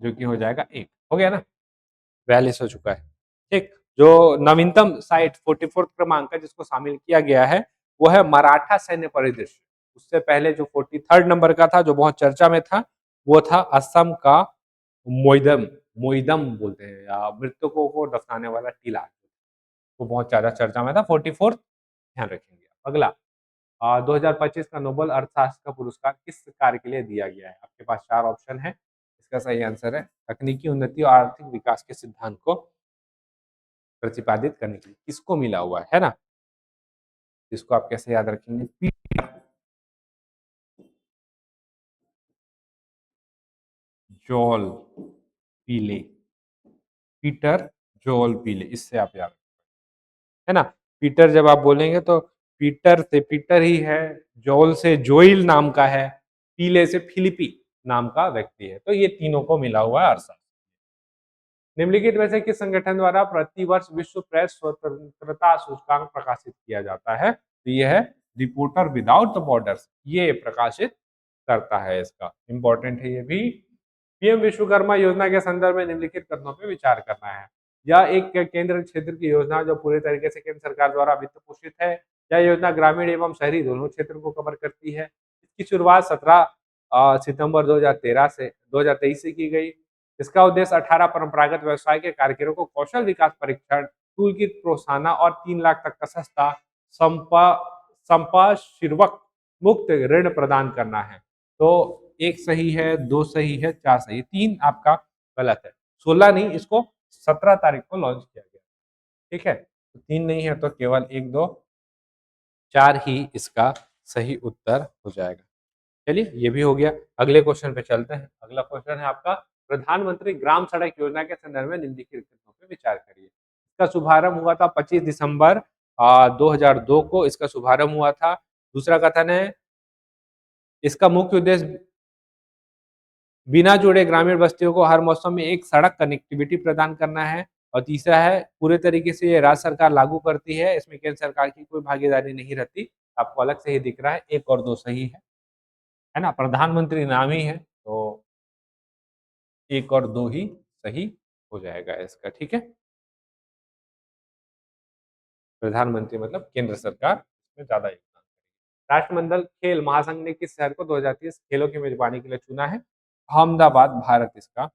जो कि हो जाएगा 1, हो गया ना, 42 हो चुका है। ठीक, जो नवीनतम साइट 44 क्रमांक का जिसको शामिल किया गया है वो है मराठा सैन्य परिदृश्य। उससे पहले जो 43rd नंबर का था जो बहुत चर्चा में था वो था असम का मोइदम, मोइदम बोलते हैं या मृतकों को दफनाने वाला टीला, वो बहुत ज्यादा चर्चा में था। 44 ध्यान रखेंगे। अगला 2025 का नोबेल अर्थशास्त्र का पुरस्कार किस कार्य के लिए दिया गया है? आपके पास 4 ऑप्शन है। इसका सही आंसर है तकनीकी उन्नति और आर्थिक विकास के सिद्धांत को प्रतिपादित करने के लिए। किसको मिला हुआ है ना? इसको आप कैसे याद रखेंगे? जॉल पीले, पीटर जॉल पीले, इससे आप याद है ना। पीटर जब आप बोलेंगे तो पीटर से पीटर ही है, जोल से जोइल नाम का है, पीले से फिलिपी नाम का व्यक्ति है। तो ये तीनों को मिला हुआ है अरसा। निम्नलिखित में से किस संगठन द्वारा प्रतिवर्ष विश्व प्रेस स्वतंत्रता सूचकांक प्रकाशित किया जाता है? तो ये है रिपोर्टर विदाउट बॉर्डर्स, ये प्रकाशित करता है। इसका इंपॉर्टेंट है ये भी। पीएम विश्वकर्मा योजना के संदर्भ में निम्नलिखित कथनों पर विचार करना है। यह एक केंद्र क्षेत्र की योजना जो पूरे तरीके से केंद्र सरकार द्वारा वित्त पोषित है। यह योजना ग्रामीण एवं शहरी दोनों क्षेत्र को कवर करती है। इसकी शुरुआत 17 सितंबर 2023 से की गई। इसका उद्देश्य 18 परंपरागत व्यवसाय के कारीगरों को कौशल विकास परीक्षण, टूल किट प्रोत्साहन और 3 लाख तक का सस्ता संपार्श्विक मुक्त ऋण प्रदान करना है। तो एक सही है, 2 सही है, 4 सही है, 3 आपका गलत है। 16 नहीं, इसको 17 तारीख को लॉन्च किया गया। ठीक है, तो 3 नहीं है तो केवल 1, 2, 4 ही इसका सही उत्तर हो जाएगा। चलिए ये भी हो गया। अगले क्वेश्चन पे चलते हैं। अगला क्वेश्चन है आपका प्रधानमंत्री ग्राम सड़क योजना के संदर्भ में निम्नलिखित कथनों पे विचार करिए। इसका शुभारंभ हुआ था 25 दिसंबर 2002 को इसका शुभारंभ हुआ था। दूसरा कथन है इसका मुख्य उद्देश्य बिना जुड़े ग्रामीण बस्तियों को हर मौसम में एक सड़क कनेक्टिविटी प्रदान करना है। और तीसरा है पूरे तरीके से ये राज्य सरकार लागू करती है, इसमें केंद्र सरकार की कोई भागीदारी नहीं रहती। आपको अलग से ही दिख रहा है, 1 और 2 सही है ना। प्रधानमंत्री नाम ही है तो 1 और 2 ही सही हो जाएगा इसका। ठीक है, प्रधानमंत्री मतलब केंद्र सरकार इसमें ज्यादा योगदान। राष्ट्रमंडल खेल महासंघ ने किस शहर को 2030 खेलों की मेजबानी के लिए चुना है? अहमदाबाद, भारत इसका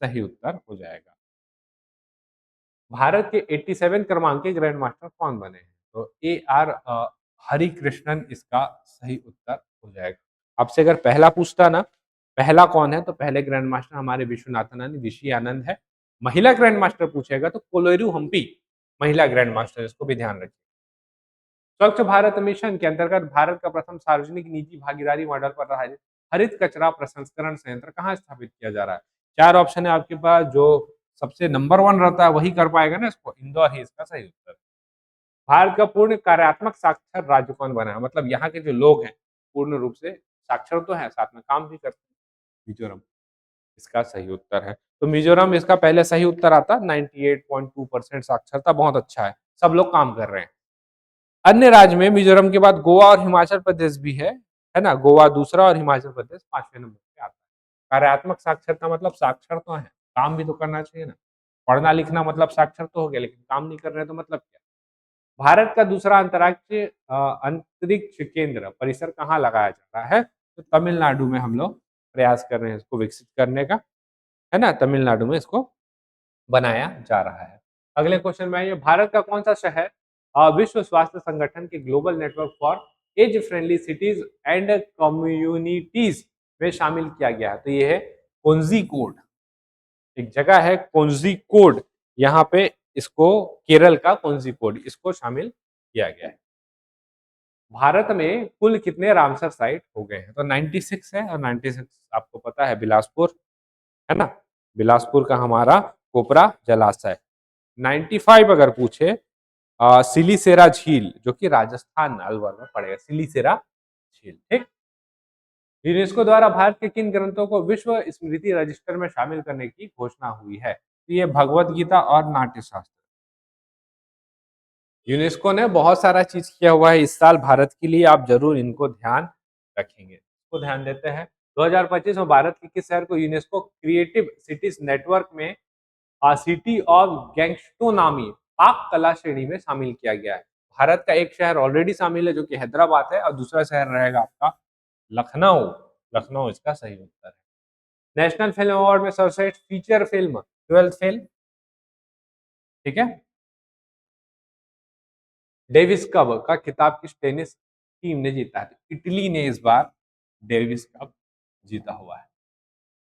सही उत्तर हो जाएगा। भारत के 87 क्रमांक के ग्रैंड मास्टर कौन बने हैं? तो AR हरिकृष्णन इसका सही उत्तर हो जाएगा। आपसे अगर पहला पूछता ना पहला कौन है, तो पहले ग्रैंड मास्टर हमारे विश्वनाथन आनंद ऋषि आनंद है। महिला ग्रैंड मास्टर पूछेगा तो कोलोरू हम्पी महिला ग्रैंड मास्टर, इसको भी ध्यान रखिए। स्वच्छ भारत मिशन के अंतर्गत भारत का प्रथम सार्वजनिक निजी भागीदारी मॉडल पर आधारित हरित कचरा प्रसंस्करण संयंत्र कहाँ स्थापित किया जा रहा है? 4 ऑप्शन है आपके पास, जो सबसे नंबर 1 रहता है वही कर पाएगा ना इसको। इंदौर ही इसका सही उत्तर। भारत का पूर्ण कार्यात्मक साक्षर राज्य कौन बना है? मतलब यहाँ के जो लोग हैं पूर्ण रूप से साक्षर तो है, साथ में काम भी करते हैं। मिजोरम इसका सही उत्तर है। तो मिजोरम इसका पहले सही उत्तर आता, 98.2% साक्षरता, बहुत अच्छा है, सब लोग काम कर रहे हैं। अन्य राज्य में मिजोरम के बाद गोवा और हिमाचल प्रदेश भी है ना। गोवा दूसरा और हिमाचल प्रदेश 5वें नंबर पे आता है। कार्यात्मक साक्षरता मतलब साक्षर तो है, काम भी तो करना चाहिए ना। पढ़ना लिखना मतलब साक्षर तो हो गया, लेकिन काम नहीं कर रहे तो मतलब क्या? भारत का दूसरा अंतर्राष्ट्रीय अंतरिक्ष केंद्र परिसर कहाँ लगाया जा रहा है? तो तमिलनाडु में हम लोग प्रयास कर रहे हैं इसको विकसित करने का, है ना। तमिलनाडु में इसको बनाया जा रहा है। अगले क्वेश्चन में आइए, भारत का कौन सा शहर विश्व स्वास्थ्य संगठन के global network for age friendly cities and communities में शामिल किया गया है? तो ये है कोझिकोड, एक जगह है कोझिकोड, यहाँ पे इसको केरल का कोझिकोड इसको शामिल किया गया है। भारत में कुल कितने रामसर साइट हो गए हैं? तो 96 है, और 96 आपको पता है बिलासपुर, है ना? बिलासपुर का हमारा कोपरा जलाशय। 95 अगर पूछे सिलीसेरा झील, जो कि राजस्थान अलवर में पड़ेगा, सिलीसेरा झील, ठीक। यूनेस्को द्वारा भारत के किन ग्रंथों को विश्व स्मृति रजिस्टर में शामिल करने की घोषणा हुई है? तो ये भगवत गीता और नाट्य शास्त्र। यूनेस्को ने बहुत सारा चीज किया हुआ है इस साल भारत के लिए, आप जरूर इनको ध्यान रखेंगे, इसको ध्यान देते हैं। 2025 में भारत के किस शहर को यूनेस्को क्रिएटिव सिटीज नेटवर्क में सिटी ऑफ गैंगस्टो नामी पाक कला श्रेणी में शामिल किया गया है? भारत का एक शहर ऑलरेडी शामिल है जो कि हैदराबाद है, और दूसरा शहर रहेगा आपका लखनऊ। लखनऊ इसका सही उत्तर है। नेशनल फिल्म अवार्ड में सर्वश्रेष्ठ फीचर फिल्म 12th फेल, ठीक है। डेविस कप का खिताब किस टेनिस टीम ने जीता है? इटली ने इस बार डेविस कप जीता हुआ है।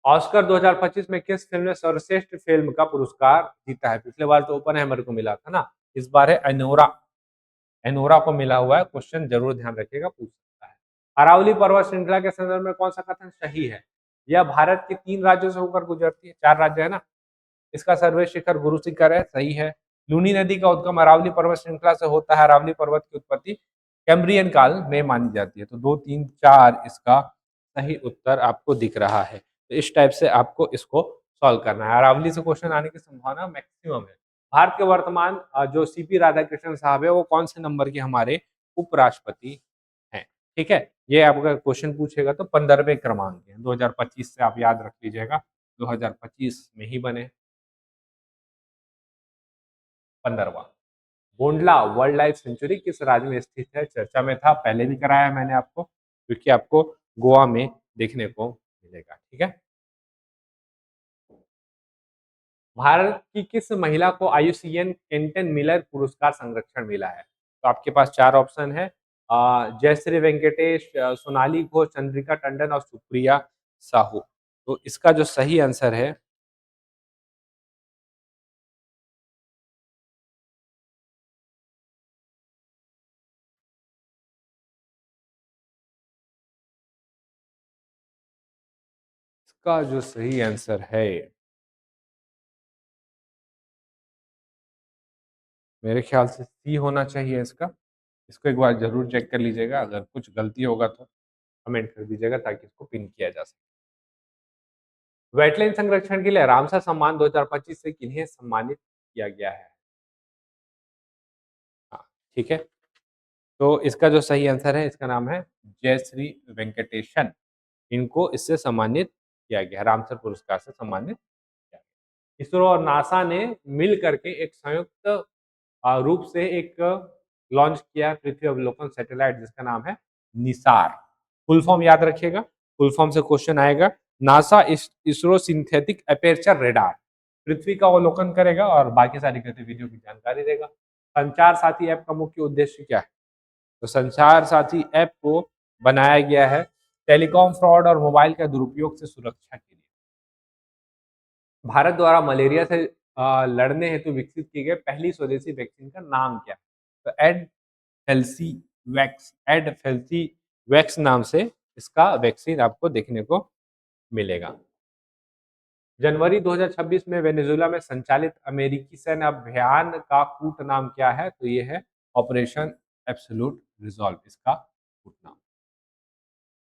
ऑस्कर 2025 में किस फिल्म ने सर्वश्रेष्ठ फिल्म का पुरस्कार जीता है? पिछले बार तो ओपनहाइमर को मिला था ना, इस बार है एनोरा। एनोरा को मिला हुआ है। क्वेश्चन जरूर ध्यान रखिएगा, पूछ सकता है। अरावली पर्वत श्रृंखला के संदर्भ में कौन सा कथन सही है? यह भारत के 3 राज्यों से होकर गुजरती है, 4 राज्य है ना। इसका सर्वे शिखर गुरु शिखर है, सही है। लूनी नदी का उद्गम अरावली पर्वत श्रृंखला से होता है। अरावली पर्वत की उत्पत्ति कैम्ब्रियन काल में मानी जाती है। तो 2, 3, 4 इसका सही उत्तर आपको दिख रहा है। तो इस टाइप से आपको इसको सॉल्व करना है। अरावली से क्वेश्चन आने की संभावना मैक्सिमम है। भारत के वर्तमान जो सीपी राधाकृष्णन साहब है, वो कौन से नंबर के हमारे उपराष्ट्रपति हैं? ठीक है, ये आप अगर क्वेश्चन पूछेगा तो 15वें क्रमांक के 2025 से आप याद रख लीजिएगा, 2025 में ही बने। 15वां। बोंडला वर्ल्ड लाइफ सेंचुरी किस राज्य में स्थित है? चर्चा में था, पहले भी कराया मैंने आपको, क्योंकि आपको गोवा में देखने को मिलेगा, ठीक है। भारत की किस महिला को आईयूसीएन केंटन मिलर पुरस्कार संरक्षण मिला है? तो आपके पास 4 ऑप्शन है, जयश्री वेंकटेश, सोनाली घोष, चंद्रिका टंडन और सुप्रिया साहू। तो इसका जो सही आंसर है, इसका जो सही आंसर है, मेरे ख्याल से सी होना चाहिए इसका। इसको एक बार जरूर चेक कर लीजिएगा, अगर कुछ गलती होगा तो कमेंट कर दीजिएगा ताकि इसको पिन किया जा सके। वेटलैंड संरक्षण के लिए रामसर सम्मान 2025 से किन्हें सम्मानित किया गया है? हाँ, ठीक है। तो इसका जो सही आंसर है, इसका नाम है जयश्री वेंकटेशन। इनको इससे सम्मानित किया गया, रामसर पुरस्कार से सम्मानित किया गया। इसरो और नासा ने मिल करके एक संयुक्त रूप से एक लॉन्च किया पृथ्वी अवलोकन सैटेलाइट, जिसका नाम है निसार। फुल फॉर्म याद रखिएगा, फुल फॉर्म से क्वेश्चन आएगा। नासा इसरो सिंथेटिक अपेर्चर रेडार पृथ्वी का अवलोकन करेगा और बाकी सारी गतिविधियों की जानकारी देगा। संचार साथी ऐप का मुख्य उद्देश्य क्या है? तो संचार साथी ऐप को बनाया गया है टेलीकॉम फ्रॉड और मोबाइल के दुरुपयोग से सुरक्षा के लिए। भारत द्वारा मलेरिया से लड़ने हेतु विकसित की गई पहली स्वदेशी वैक्सीन का नाम क्या है? तो एड फेल्सी वैक्स नाम से इसका वैक्सीन आपको देखने को मिलेगा। जनवरी 2026 में वेनेजुएला में संचालित अमेरिकी सैन्य अभियान का कूट नाम क्या है? तो ये है ऑपरेशन एब्सोल्यूट रिजॉल्व, इसका कूट नाम।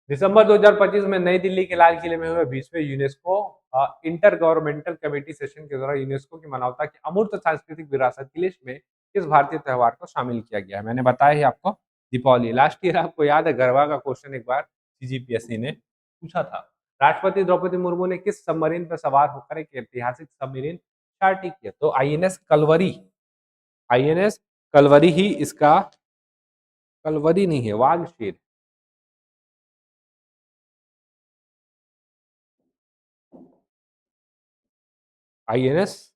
दिसंबर 2025 में नई दिल्ली के लाल किले में हुए 20वें UNESCO intergovernmental committee session के दौरान यूनेस्को की मानवता की अमूर्त सांस्कृतिक विरासत की लिस्ट में किस भारतीय त्योहार को शामिल किया गया है? मैंने बताया ही आपको, दीपावली। लास्ट ईयर आपको याद है गरबा का क्वेश्चन एक बार सीजीपीएससी ने पूछा था। राष्ट्रपति द्रौपदी मुर्मू ने किस सबमरीन पर सवार होकर एक ऐतिहासिक सबमरीन चार्ट किया? तो आईएनएस कलवरी। आईएनएस कलवरी ही इसका, कलवरी नहीं है, वागशीर। आईएनएस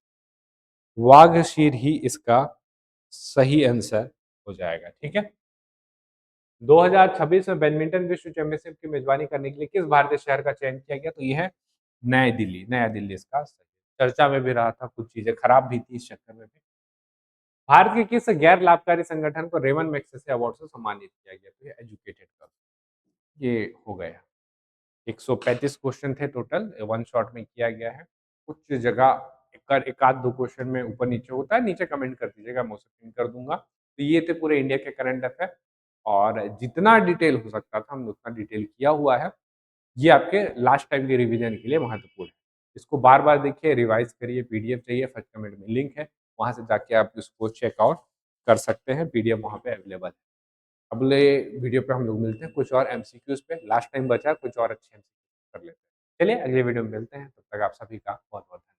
वाघशीर ही इसका सही आंसर हो जाएगा, ठीक है। 2026 में बैडमिंटन विश्व चैंपियनशिप की मेजबानी करने के लिए किस भारतीय शहर का चयन किया गया? तो यह है नई दिल्ली। नया दिल्ली इसका सही। चर्चा में भी रहा था, कुछ चीजें खराब भी थी इस चक्कर में भी। भारत के किस गैर लाभकारी संगठन को रेमन मैग्सेसे अवार्ड से सम्मानित किया गया? तो ये एजुकेटेड का ये हो गया। 135 क्वेश्चन थे टोटल, वन शॉट में किया गया है। कुछ जगह एक आध दो क्वेश्चन में ऊपर नीचे होता है, नीचे कमेंट कर दीजिएगा, मैं उसे पिन कर दूंगा। तो ये थे पूरे इंडिया के करंट अफेयर, और जितना डिटेल हो सकता था हमने उतना डिटेल किया हुआ है। ये आपके लास्ट टाइम के रिवीजन के लिए महत्वपूर्ण है। इसको बार बार देखिए, रिवाइज करिए। पीडीएफ चाहिए, फर्स्ट कमेंट में लिंक है, वहां से जाके आप इसको चेकआउट कर सकते हैं। पीडीएफ वहां पे अवेलेबल है। अगले वीडियो पे हम लोग मिलते हैं कुछ और एमसीक्यूज पे। लास्ट टाइम बचा कुछ और अच्छे एमसीक्यू कर लेते हैं। चलिए अगले वीडियो में मिलते हैं, तब तक आप सभी का बहुत बहुत धन्यवाद।